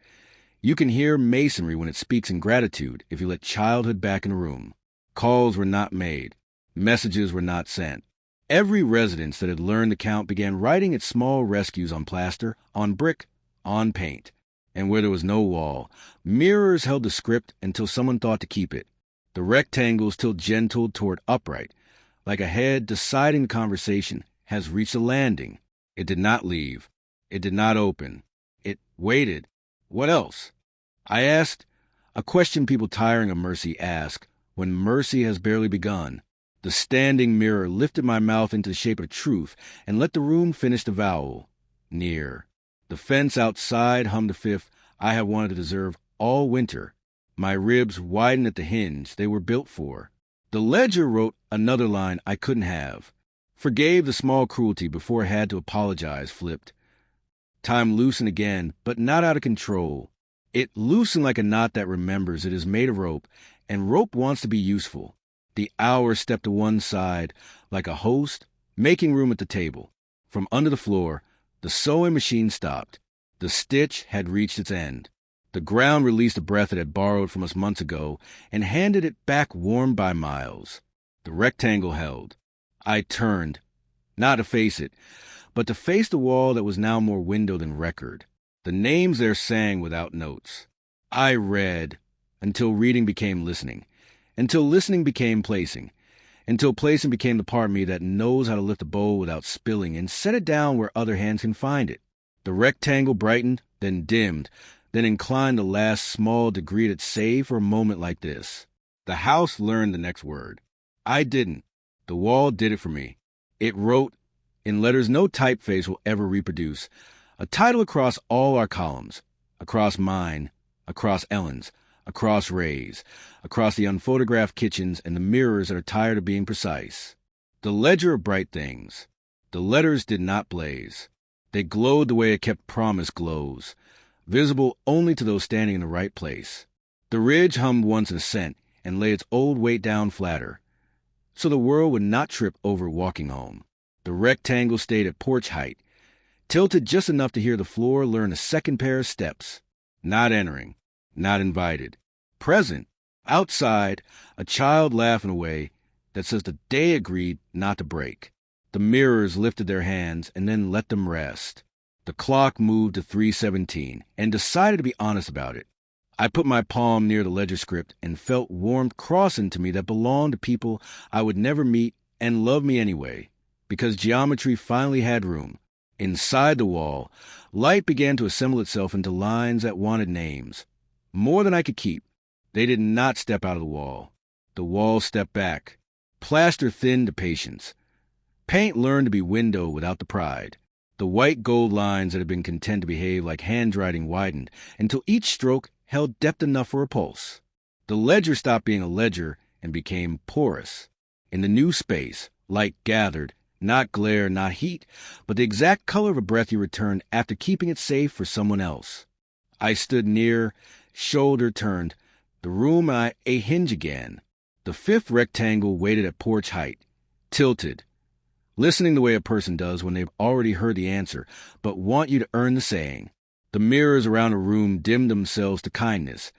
You can hear masonry when it speaks in gratitude if you let childhood back in the room. Calls were not made. Messages were not sent. Every residence that had learned to count began writing its small rescues on plaster, on brick, on paint. And where there was no wall, mirrors held the script until someone thought to keep it. The rectangles tilt gentle toward upright, like a head deciding the conversation has reached a landing. It did not leave. It did not open. It waited. What else? I asked, a question people tiring of mercy ask when mercy has barely begun. The standing mirror lifted my mouth into the shape of truth and let the room finish the vowel. Near. The fence outside hummed a fifth I have wanted to deserve all winter. My ribs widened at the hinge they were built for. The ledger wrote another line I couldn't have. Forgave the small cruelty before I had to apologize, flipped. Time loosened again, but not out of control. It loosened like a knot that remembers it is made of rope, and rope wants to be useful. The hour stepped to one side, like a host, making room at the table. From under the floor, the sewing machine stopped. The stitch had reached its end. The ground released a breath it had borrowed from us months ago and handed it back warmed by miles. The rectangle held. I turned, not to face it, but to face the wall that was now more window than record. The names there sang without notes. I read until reading became listening, until listening became placing, until placing became the part of me that knows how to lift a bowl without spilling and set it down where other hands can find it. The rectangle brightened, then dimmed, then inclined the last small degree that saved for a moment like this. The house learned the next word. I didn't. The wall did it for me. It wrote, in letters no typeface will ever reproduce, a title across all our columns, across mine, across Ellen's, across Ray's, across the unphotographed kitchens and the mirrors that are tired of being precise. The ledger of bright things. The letters did not blaze. They glowed the way a kept promise glows, visible only to those standing in the right place. The ridge hummed once in ascent and lay its old weight down flatter, so the world would not trip over walking home. The rectangle stayed at porch height, tilted just enough to hear the floor learn a second pair of steps. Not entering, not invited. Present, outside, a child laughing away that says the day agreed not to break. The mirrors lifted their hands and then let them rest. The clock moved to 3:17 and decided to be honest about it. I put my palm near the ledger script and felt warmth crossing to me that belonged to people I would never meet and love me anyway, because geometry finally had room. Inside the wall, light began to assemble itself into lines that wanted names. More than I could keep. They did not step out of the wall. The wall stepped back. Plaster thinned to patience. Paint learned to be window without the pride. The white gold lines that had been content to behave like handwriting widened until each stroke held depth enough for a pulse. The ledger stopped being a ledger and became porous. In the new space, light gathered, not glare, not heat, but the exact color of a breath you returned after keeping it safe for someone else. I stood near, shoulder turned, the room a hinge again. The fifth rectangle waited at porch height, tilted, listening the way a person does when they've already heard the answer, but want you to earn the saying. The mirrors around the room dimmed themselves to kindness,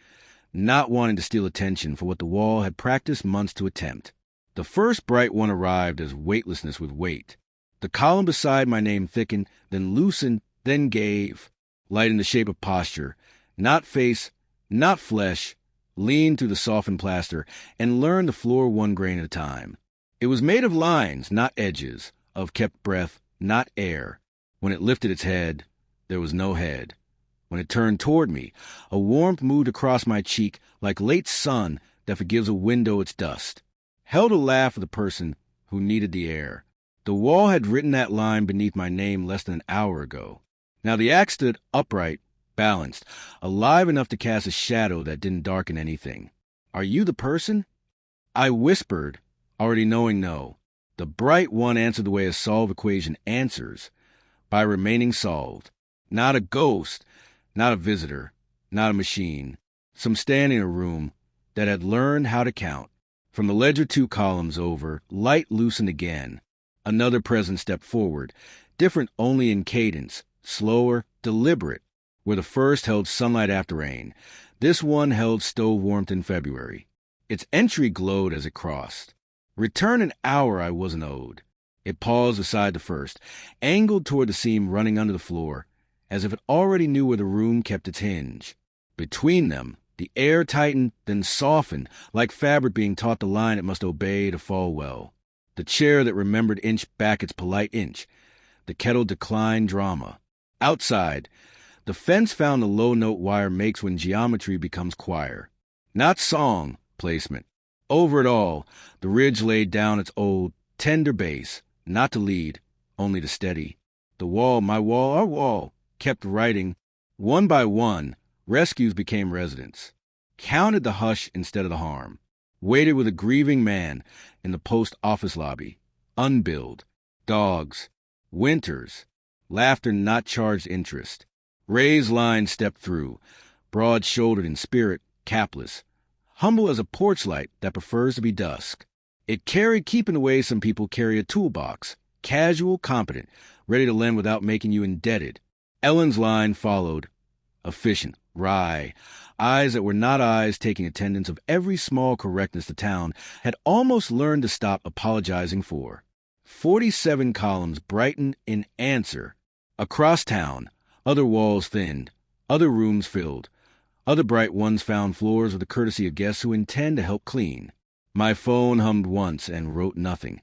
not wanting to steal attention for what the wall had practiced months to attempt. The first bright one arrived as weightlessness with weight. The column beside my name thickened, then loosened, then gave, light in the shape of posture, not face, not flesh, leaned through the softened plaster, and learned the floor one grain at a time. It was made of lines, not edges, of kept breath, not air. When it lifted its head, there was no head. When it turned toward me, a warmth moved across my cheek like late sun that forgives a window its dust. Held a laugh for the person who needed the air. The wall had written that line beneath my name less than an hour ago. Now the axe stood upright, balanced, alive enough to cast a shadow that didn't darken anything. Are you the person? I whispered, already knowing no. The bright one answered the way a solved equation answers, by remaining solved. Not a ghost, not a visitor, not a machine. Some standing in a room, that had learned how to count. From the ledger 2 columns over, light loosened again. Another presence stepped forward, different only in cadence, slower, deliberate. Where the first held sunlight after rain, this one held stove warmth in February. Its entry glowed as it crossed. Return an hour I wasn't owed. It paused beside the first, angled toward the seam running under the floor, as if it already knew where the room kept its hinge. Between them, the air tightened, then softened, like fabric being taught the line it must obey to fall well. The chair that remembered inched back its polite inch. The kettle declined drama. Outside, the fence found the low-note wire makes when geometry becomes choir. Not song, placement. Over it all, the ridge laid down its old, tender bass, not to lead, only to steady. The wall, my wall, our wall, kept writing. One by one, rescues became residents. Counted the hush instead of the harm. Waited with a grieving man in the post office lobby. Unbilled. Dogs. Winters. Laughter not charged interest. Ray's line stepped through, broad-shouldered in spirit, capless, humble as a porch light that prefers to be dusk. It carried keeping away some people carry a toolbox, casual, competent, ready to lend without making you indebted. Ellen's line followed, efficient, wry, eyes that were not eyes taking attendance of every small correctness the town had almost learned to stop apologizing for. 47 columns brightened in answer. Across town, other walls thinned, other rooms filled, other bright ones found floors with the courtesy of guests who intend to help clean. My phone hummed once and wrote nothing.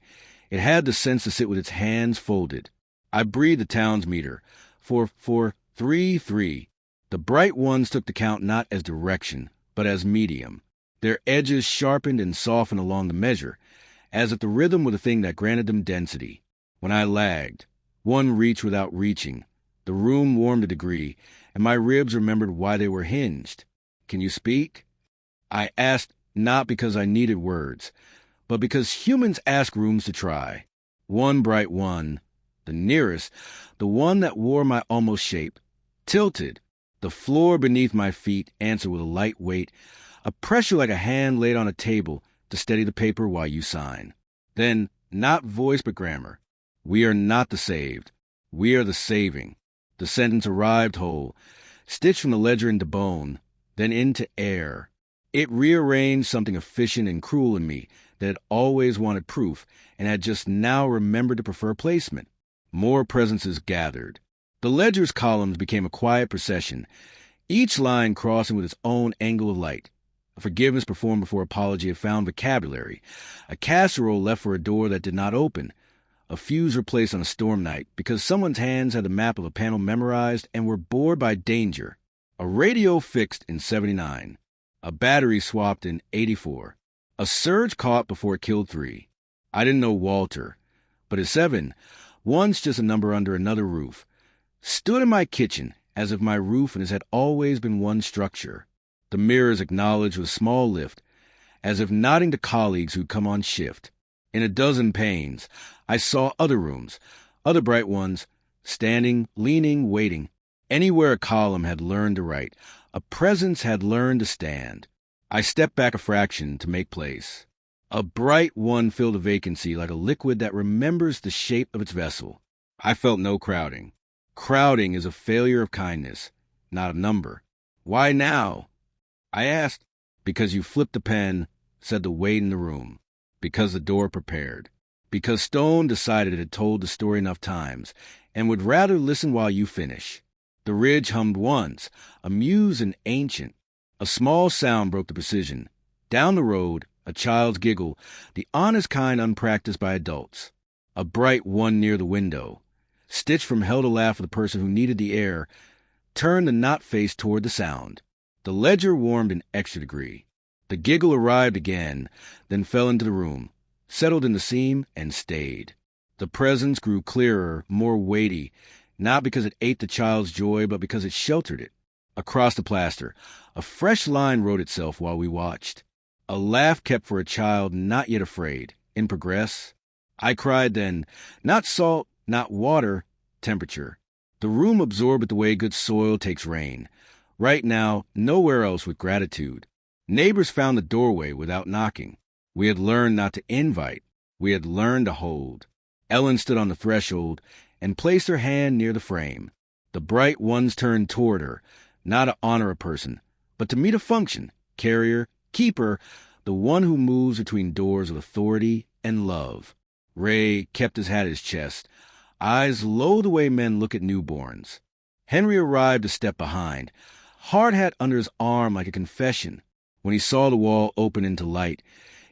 It had the sense to sit with its hands folded. I breathed the town's meter. 4-4-3-3. The bright ones took the count not as direction, but as medium. Their edges sharpened and softened along the measure, as if the rhythm were the thing that granted them density. When I lagged, one reached without reaching. The room warmed a degree, and my ribs remembered why they were hinged. Can you speak? I asked not because I needed words, but because humans ask rooms to try. One bright one, the nearest, the one that wore my almost shape, tilted. The floor beneath my feet answered with a light weight, a pressure like a hand laid on a table to steady the paper while you sign. Then, not voice but grammar. We are not the saved. We are the saving. The sentence arrived whole, stitched from the ledger into bone, then into air. It rearranged something efficient and cruel in me that had always wanted proof and had just now remembered to prefer placement. More presences gathered. The ledger's columns became a quiet procession, each line crossing with its own angle of light. A forgiveness performed before apology had found vocabulary. A casserole left for a door that did not open. A fuse replaced on a storm night because someone's hands had the map of a panel memorized and were bored by danger. A radio fixed in 79. A battery swapped in 84. A surge caught before it killed 3. I didn't know Walter, but at 7, one's just a number under another roof, stood in my kitchen as if my roof and his had always been one structure. The mirrors acknowledged with a small lift, as if nodding to colleagues who'd come on shift. In a dozen panes, I saw other rooms, other bright ones, standing, leaning, waiting. Anywhere a column had learned to write, a presence had learned to stand. I stepped back a fraction to make place. A bright one filled a vacancy like a liquid that remembers the shape of its vessel. I felt no crowding. Crowding is a failure of kindness, not a number. Why now? I asked. Because you flipped the pen, said the weight in the room. Because the door prepared. Because Stone decided it had told the story enough times, and would rather listen while you finish. The ridge hummed once, amused and ancient. A small sound broke the precision. Down the road, a child's giggle, the honest kind unpracticed by adults. A bright one near the window, stitched from hell to laugh for the person who needed the air, turned the knot face toward the sound. The ledger warmed an extra degree. The giggle arrived again, then fell into the room, settled in the seam, and stayed. The presence grew clearer, more weighty, not because it ate the child's joy, but because it sheltered it. Across the plaster, a fresh line wrote itself while we watched. A laugh kept for a child not yet afraid, in progress. I cried then, not salt, not water, temperature. The room absorbed it the way good soil takes rain. Right now, nowhere else with gratitude. Neighbors found the doorway without knocking. We had learned not to invite. We had learned to hold. Ellen stood on the threshold and placed her hand near the frame. The bright ones turned toward her, not to honor a person, but to meet a function, carrier, keeper, the one who moves between doors of authority and love. Ray kept his hat at his chest, eyes low the way men look at newborns. Henry arrived a step behind, hard hat under his arm like a confession. When he saw the wall open into light,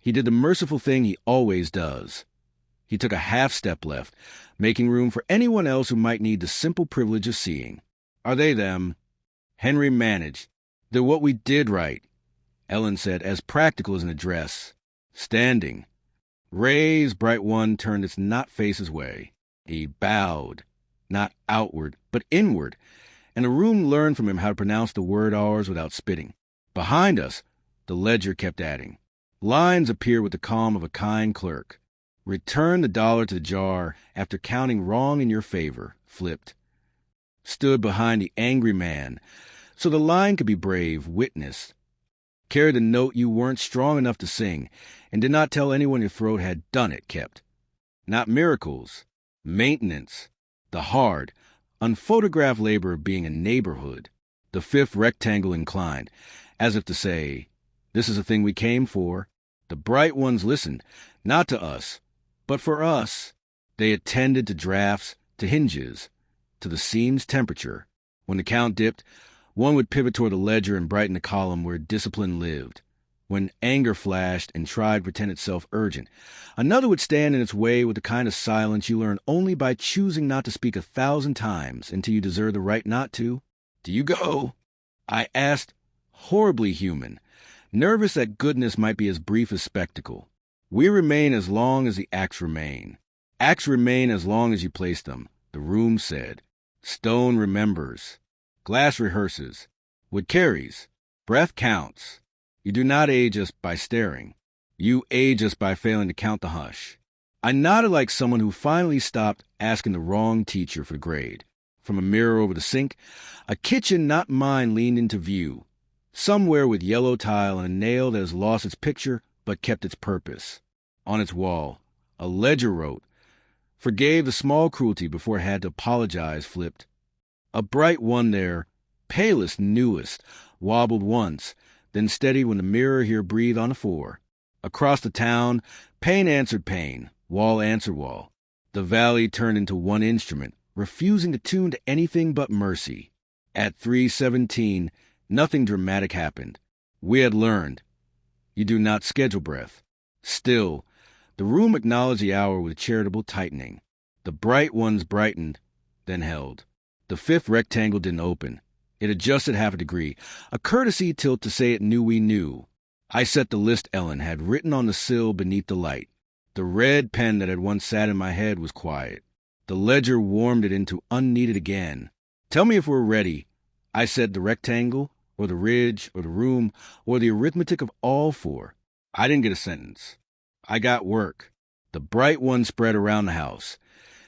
he did the merciful thing he always does. He took a half step left, making room for anyone else who might need the simple privilege of seeing. Are they them? Henry managed. They're what we did right, Ellen said, as practical as an address. Standing. Ray's bright one turned its not face his way. He bowed, not outward, but inward, and the room learned from him how to pronounce the word R's without spitting. Behind us, the ledger kept adding. Lines appeared with the calm of a kind clerk. Return the dollar to the jar after counting wrong in your favor, flipped. Stood behind the angry man, so the line could be brave, witnessed. Carried the note you weren't strong enough to sing, and did not tell anyone your throat had done it, kept. Not miracles, maintenance, the hard, unphotographed labor of being a neighborhood. The fifth rectangle inclined, as if to say, this is a thing we came for. The bright ones listened, not to us, but for us. They attended to drafts, to hinges, to the seam's temperature. When the count dipped, one would pivot toward the ledger and brighten the column where discipline lived. When anger flashed and tried to pretend itself urgent, another would stand in its way with the kind of silence you learn only by choosing not to speak 1,000 times until you deserve the right not to. Do you go? I asked, horribly human, nervous that goodness might be as brief as spectacle. We remain as long as the acts remain. Acts remain as long as you place them, the room said. Stone remembers. Glass rehearses. Wood carries. Breath counts. You do not age us by staring. You age us by failing to count the hush. I nodded like someone who finally stopped asking the wrong teacher for grade. From a mirror over the sink, a kitchen not mine leaned into view. Somewhere with yellow tile and a nail that has lost its picture but kept its purpose. On its wall, a ledger wrote, forgave the small cruelty before it had to apologize, flipped. A bright one there, palest, newest, wobbled once, then steadied when the mirror here breathed on the floor. Across the town, pain answered pain, wall answered wall. The valley turned into one instrument, refusing to tune to anything but mercy. At 3:17, nothing dramatic happened. We had learned. You do not schedule breath. Still, the room acknowledged the hour with a charitable tightening. The bright ones brightened, then held. The fifth rectangle didn't open. It adjusted half a degree, a courtesy tilt to say it knew we knew. I set the list Ellen had written on the sill beneath the light. The red pen that had once sat in my head was quiet. The ledger warmed it into unneeded again. Tell me if we're ready. I said the rectangle, or the ridge, or the room, or the arithmetic of all four. I didn't get a sentence. I got work. The bright one spread around the house,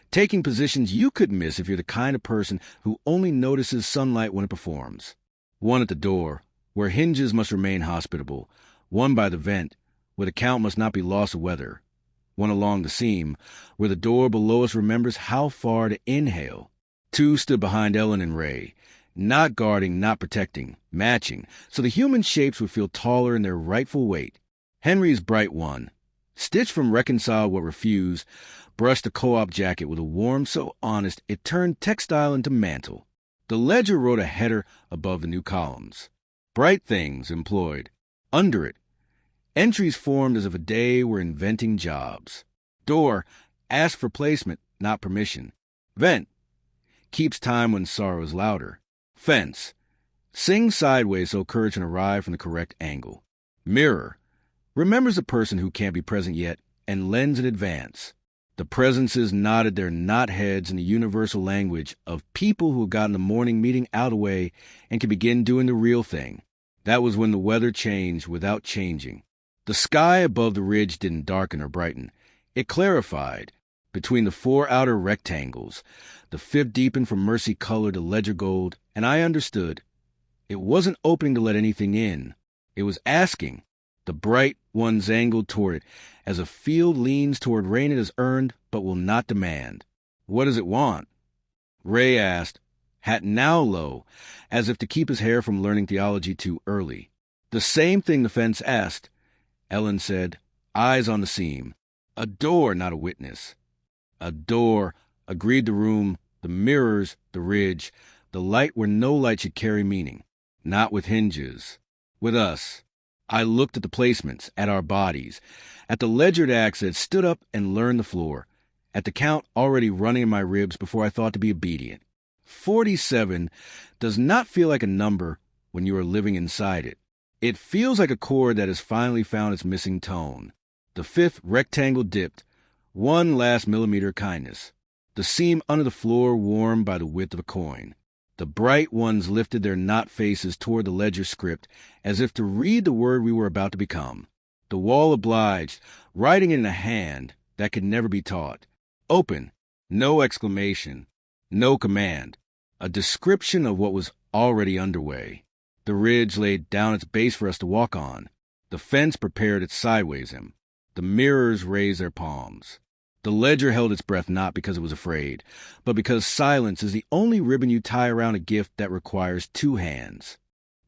taking positions you could miss if you're the kind of person who only notices sunlight when it performs. One at the door, where hinges must remain hospitable. One by the vent, where the count must not be lost of weather. One along the seam, where the door below us remembers how far to inhale. Two stood behind Ellen and Ray, not guarding, not protecting, matching, so the human shapes would feel taller in their rightful weight. Henry's bright one, stitched from reconcile what refused, brushed the co-op jacket with a warmth so honest it turned textile into mantle. The ledger wrote a header above the new columns. Bright things employed. Under it, entries formed as if a day were inventing jobs. Door, ask for placement, not permission. Vent, keeps time when sorrow is louder. Fence, sing sideways so courage can arrive from the correct angle. Mirror, remembers the person who can't be present yet and lends in advance. The presences nodded their not heads in the universal language of people who have gotten the morning meeting out of the way and can begin doing the real thing. That was when the weather changed without changing. The sky above the ridge didn't darken or brighten. It clarified. Between the four outer rectangles, the fifth deepened from mercy color to ledger gold, and I understood. It wasn't opening to let anything in. It was asking. The bright ones angled toward it, as a field leans toward rain it has earned but will not demand. What does it want? Ray asked, hat now low, as if to keep his hair from learning theology too early. The same thing the fence asked. Ellen said, eyes on the seam. A door, not a witness. A door, agreed the room, the mirrors, the ridge, the light where no light should carry meaning. Not with hinges. With us. I looked at the placements, at our bodies, at the ledgered axe that had stood up and learned the floor, at the count already running in my ribs before I thought to be obedient. 47 does not feel like a number when you are living inside it. It feels like a chord that has finally found its missing tone. The fifth rectangle dipped, one last millimeter of kindness. The seam under the floor warmed by the width of a coin. The bright ones lifted their knot faces toward the ledger script as if to read the word we were about to become. The wall obliged, writing in a hand that could never be taught. Open, no exclamation, no command, a description of what was already underway. The ridge laid down its base for us to walk on. The fence prepared its sideways him. The mirrors raised their palms. The ledger held its breath not because it was afraid, but because silence is the only ribbon you tie around a gift that requires two hands.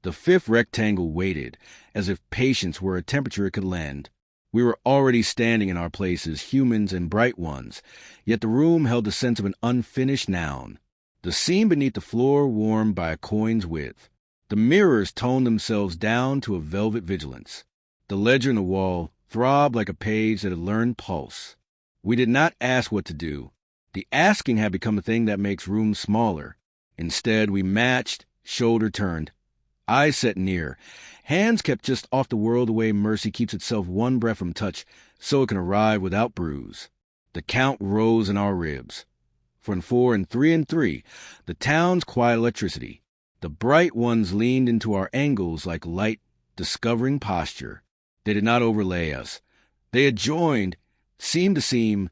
The fifth rectangle waited, as if patience were a temperature it could lend. We were already standing in our places, humans and bright ones, yet the room held the sense of an unfinished noun. The seam beneath the floor warmed by a coin's width. The mirrors toned themselves down to a velvet vigilance. The ledger in the wall throbbed like a page that had learned pulse. We did not ask what to do. The asking had become a thing that makes rooms smaller. Instead, we matched, shoulder turned, eyes set near, hands kept just off the world the way mercy keeps itself one breath from touch so it can arrive without bruise. The count rose in our ribs. From 4 and 3 and 3, the town's quiet electricity. The bright ones leaned into our angles like light, discovering posture. They did not overlay us. They had joined, seam to seam,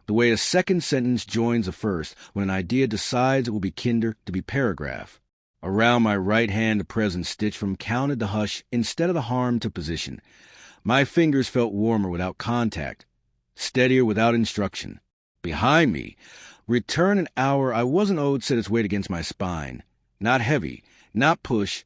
the way a second sentence joins the first when an idea decides it will be kinder to be paragraph. Around my right hand the present stitch from counted the hush instead of the harm to position. My fingers felt warmer without contact, steadier without instruction. Behind me, return an hour I wasn't owed set its weight against my spine. Not heavy, not push,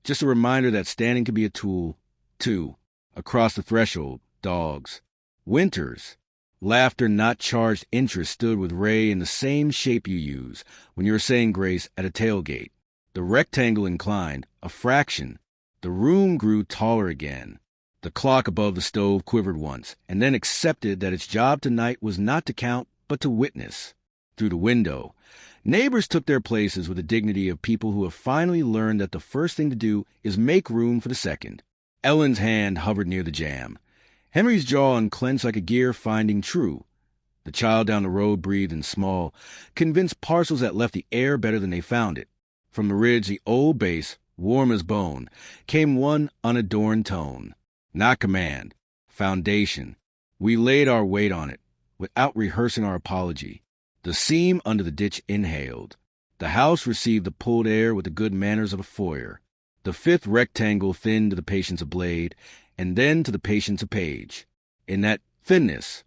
just a reminder that standing could be a tool, too. Across the threshold, dogs. Winters. Laughter not charged interest stood with Ray in the same shape you use when you are saying grace at a tailgate. The rectangle inclined, a fraction. The room grew taller again. The clock above the stove quivered once, and then accepted that its job tonight was not to count, but to witness. Through the window, neighbors took their places with the dignity of people who have finally learned that the first thing to do is make room for the second. Ellen's hand hovered near the jamb. Henry's jaw unclenched like a gear finding true. The child down the road breathed in small, convinced parcels that left the air better than they found it. From the ridge, the old bass, warm as bone, came one unadorned tone. Not command, foundation. We laid our weight on it, without rehearsing our apology. The seam under the ditch inhaled. The house received the pulled air with the good manners of a foyer. The fifth rectangle thinned to the patience of blade, and then to the patience of page. In that thinness,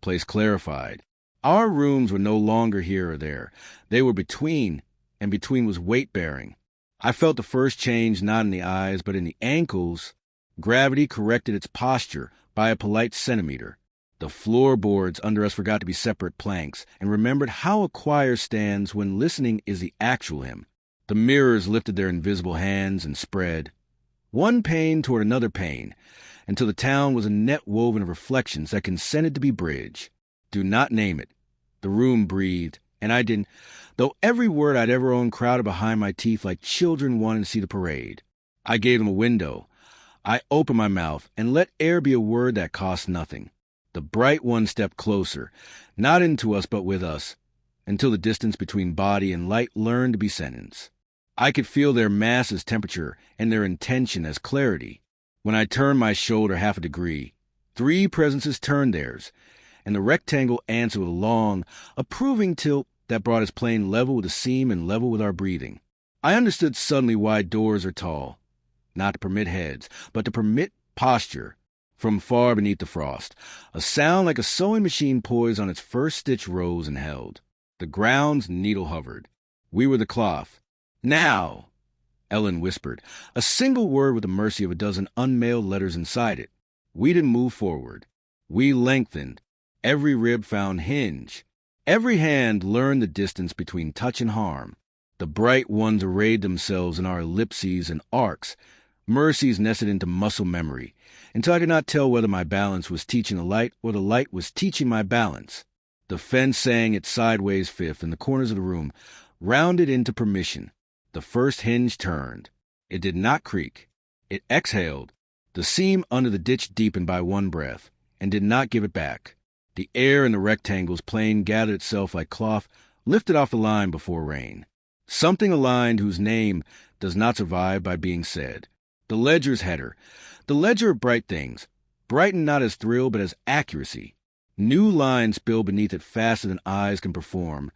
place clarified. Our rooms were no longer here or there. They were between, and between was weight-bearing. I felt the first change not in the eyes, but in the ankles. Gravity corrected its posture by a polite centimeter. The floorboards under us forgot to be separate planks, and remembered how a choir stands when listening is the actual hymn. The mirrors lifted their invisible hands and spread, one pane toward another pane, until the town was a net woven of reflections that consented to be bridge. Do not name it. The room breathed, and I didn't, though every word I'd ever owned crowded behind my teeth like children wanting to see the parade. I gave them a window. I opened my mouth and let air be a word that cost nothing. The bright one stepped closer, not into us but with us, until the distance between body and light learned to be sentence. I could feel their mass as temperature and their intention as clarity. When I turned my shoulder half a degree, 3 presences turned theirs, and the rectangle answered with a long, approving tilt that brought its plane level with the seam and level with our breathing. I understood suddenly why doors are tall. not to permit heads, but to permit posture. From far beneath the frost, a sound like a sewing machine poised on its first stitch rose and held. The ground's needle hovered. We were the cloth. Now, Ellen whispered, a single word with the mercy of a dozen unmailed letters inside it. We didn't move forward. We lengthened. Every rib found hinge. Every hand learned the distance between touch and harm. The bright ones arrayed themselves in our ellipses and arcs. Mercies nested into muscle memory, until I could not tell whether my balance was teaching the light or the light was teaching my balance. The fence sang its sideways fifth in the corners of the room, rounded into permission. The first hinge turned. It did not creak. It exhaled. The seam under the ditch deepened by one breath, and did not give it back. The air in the rectangle's plane gathered itself like cloth, lifted off the line before rain. Something aligned whose name does not survive by being said. The ledger's header. The ledger of bright things. Brightened not as thrill, but as accuracy. New lines spilled beneath it faster than eyes can perform.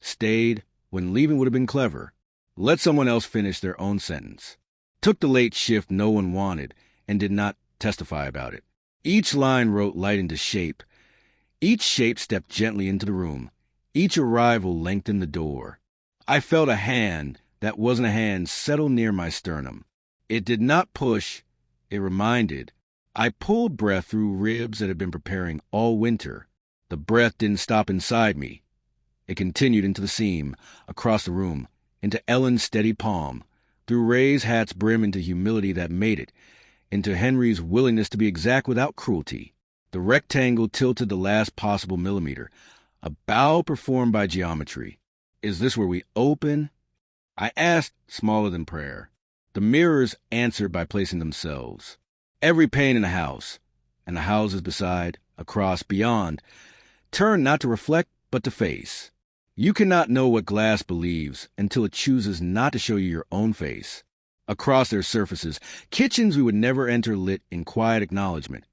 Stayed when leaving would have been clever. Let someone else finish their own sentence. Took the late shift no one wanted, and did not testify about it. Each line wrote light into shape. Each shape stepped gently into the room. Each arrival lengthened the door. I felt a hand that wasn't a hand settle near my sternum. It did not push, it reminded. I pulled breath through ribs that had been preparing all winter. The breath didn't stop inside me. It continued into the seam, across the room, into Ellen's steady palm, through Ray's hat's brim into humility that made it, into Henry's willingness to be exact without cruelty. The rectangle tilted the last possible millimeter, a bow performed by geometry. Is this where we open? I asked, smaller than prayer. The mirrors answered by placing themselves. Every pane in the house, and the houses beside, across, beyond, turn not to reflect, but to face. You cannot know what glass believes until it chooses not to show you your own face. Across their surfaces, kitchens we would never enter lit in quiet acknowledgement.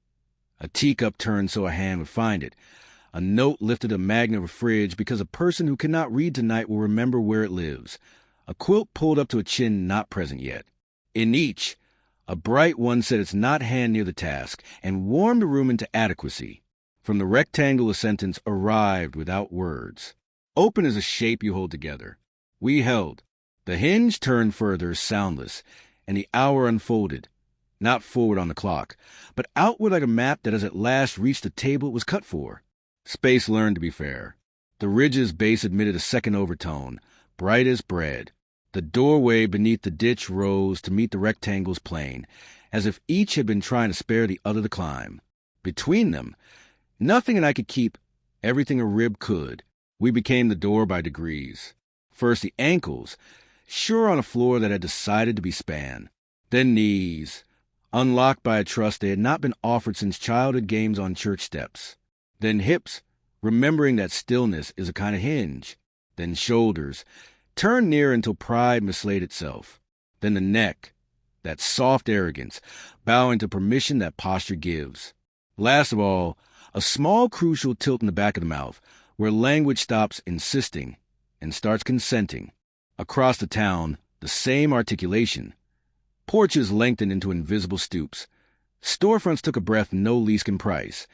A teacup turned so a hand would find it. A note lifted a magnet of a fridge because a person who cannot read tonight will remember where it lives. A quilt pulled up to a chin not present yet. In each, a bright one set its not hand near the task and warmed the room into adequacy. From the rectangle a sentence arrived without words. Open is a shape you hold together. We held. The hinge turned further, soundless, and the hour unfolded, not forward on the clock, but outward like a map that has at last reached the table it was cut for. Space learned to be fair. The ridge's base admitted a second overtone, bright as bread. The doorway beneath the ditch rose to meet the rectangle's plane, as if each had been trying to spare the other the climb. Between them, nothing and I could keep, everything a rib could. We became the door by degrees. First the ankles, sure on a floor that had decided to be spanned. Then knees, unlocked by a trust they had not been offered since childhood games on church steps. Then hips, remembering that stillness is a kind of hinge. Then shoulders, turned near until pride mislaid itself. Then the neck, that soft arrogance, bowing to permission that posture gives. Last of all, a small crucial tilt in the back of the mouth, where language stops insisting and starts consenting. Across the town, the same articulation. Porches lengthened into invisible stoops. Storefronts took a breath no lease can price.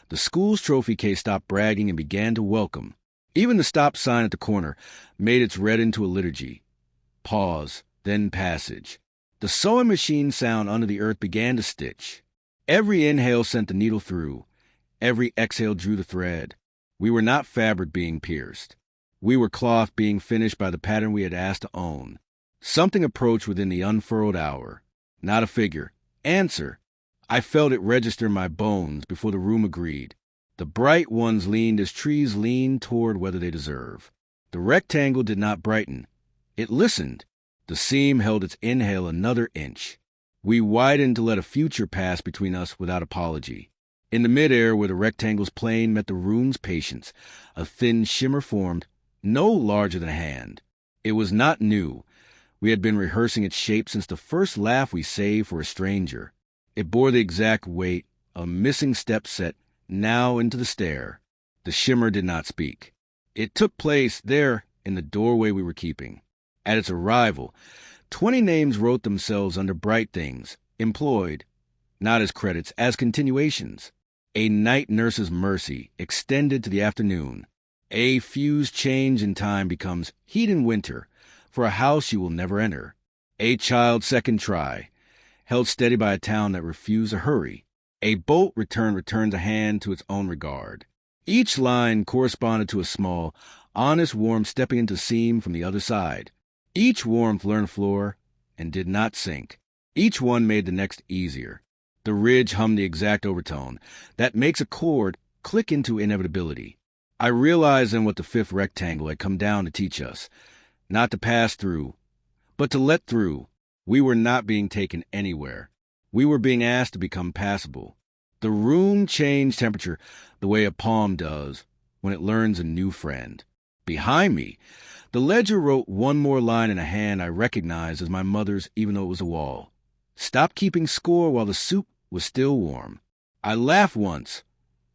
The school's trophy case stopped bragging and began to welcome. Even the stop sign at the corner made its read into a liturgy. Pause, then passage. The sewing machine sound under the earth began to stitch. Every inhale sent the needle through. Every exhale drew the thread. We were not fabric being pierced. We were cloth being finished by the pattern we had asked to own. Something approached within the unfurled hour. Not a figure. Answer. I felt it register in my bones before the room agreed. The bright ones leaned as trees lean toward whether they deserve. The rectangle did not brighten. It listened. The seam held its inhale another inch. We widened to let a future pass between us without apology. In the midair where the rectangle's plane met the room's patience, a thin shimmer formed, no larger than a hand. It was not new. We had been rehearsing its shape since the first laugh we saved for a stranger. It bore the exact weight, a missing step set, now into the stair. The shimmer did not speak. It took place there in the doorway we were keeping. At its arrival, 20 names wrote themselves under bright things, employed, not as credits, as continuations. A night nurse's mercy extended to the afternoon. A fused change in time becomes heat in winter for a house you will never enter. A child's second try, held steady by a town that refused a hurry. A boat returned a hand to its own regard. Each line corresponded to a small, honest warmth stepping into seam from the other side. Each warmth learned floor and did not sink. Each one made the next easier. The ridge hummed the exact overtone that makes a chord click into inevitability. I realized then what the fifth rectangle had come down to teach us. Not to pass through, but to let through. We were not being taken anywhere. We were being asked to become passable. The room changed temperature the way a palm does when it learns a new friend. Behind me, the ledger wrote one more line in a hand I recognized as my mother's, even though it was a wall. Stop keeping score while the soup was still warm. I laughed once,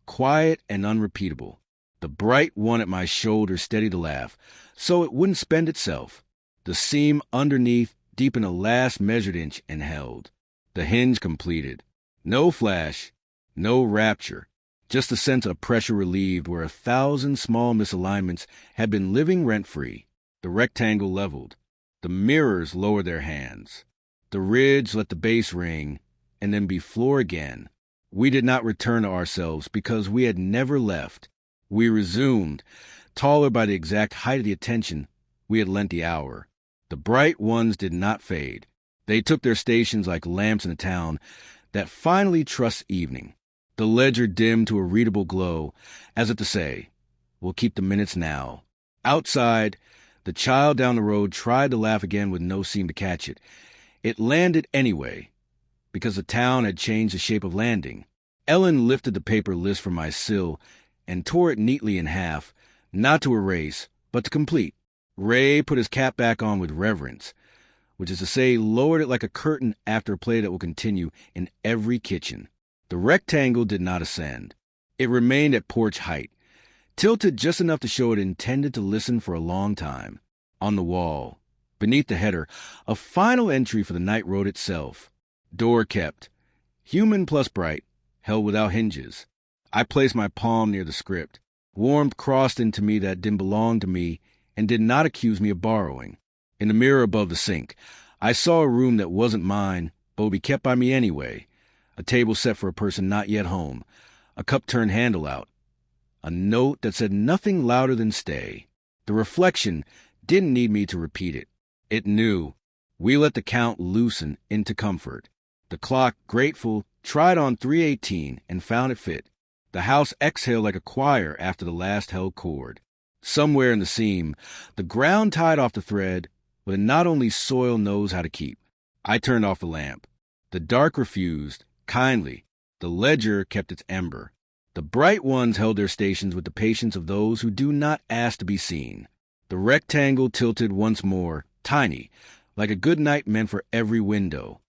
quiet and unrepeatable. The bright one at my shoulder steadied the laugh, so it wouldn't spend itself. The seam underneath deepened a last measured inch and held. The hinge completed. No flash, no rapture, just a sense of pressure relieved where 1,000 small misalignments had been living rent-free. The rectangle leveled. The mirrors lowered their hands. The ridge let the base ring and then be floor again. We did not return to ourselves because we had never left. We resumed, taller by the exact height of the attention we had lent the hour. The bright ones did not fade. They took their stations like lamps in a town that finally trusts evening. The ledger dimmed to a readable glow, as if to say, we'll keep the minutes now. Outside, the child down the road tried to laugh again with no seam to catch it. It landed anyway, because the town had changed the shape of landing. Ellen lifted the paper list from my sill and tore it neatly in half, not to erase, but to complete. Ray put his cap back on with reverence, which is to say, lowered it like a curtain after a play that will continue in every kitchen. The rectangle did not ascend. It remained at porch height, tilted just enough to show it intended to listen for a long time. On the wall, beneath the header, a final entry for the night road itself. Door kept. Human plus bright, held without hinges. I placed my palm near the script. Warmth crossed into me that didn't belong to me and did not accuse me of borrowing. In the mirror above the sink, I saw a room that wasn't mine, but would be kept by me anyway. A table set for a person not yet home. A cup-turned handle out. A note that said nothing louder than stay. The reflection didn't need me to repeat it. It knew. We let the count loosen into comfort. The clock, grateful, tried on 3:18 and found it fit. The house exhaled like a choir after the last held chord. Somewhere in the seam, the ground tied off the thread with not only soil knows how to keep. I turned off the lamp. The dark refused, kindly. The ledger kept its ember. The bright ones held their stations with the patience of those who do not ask to be seen. The rectangle tilted once more, tiny, like a good night meant for every window.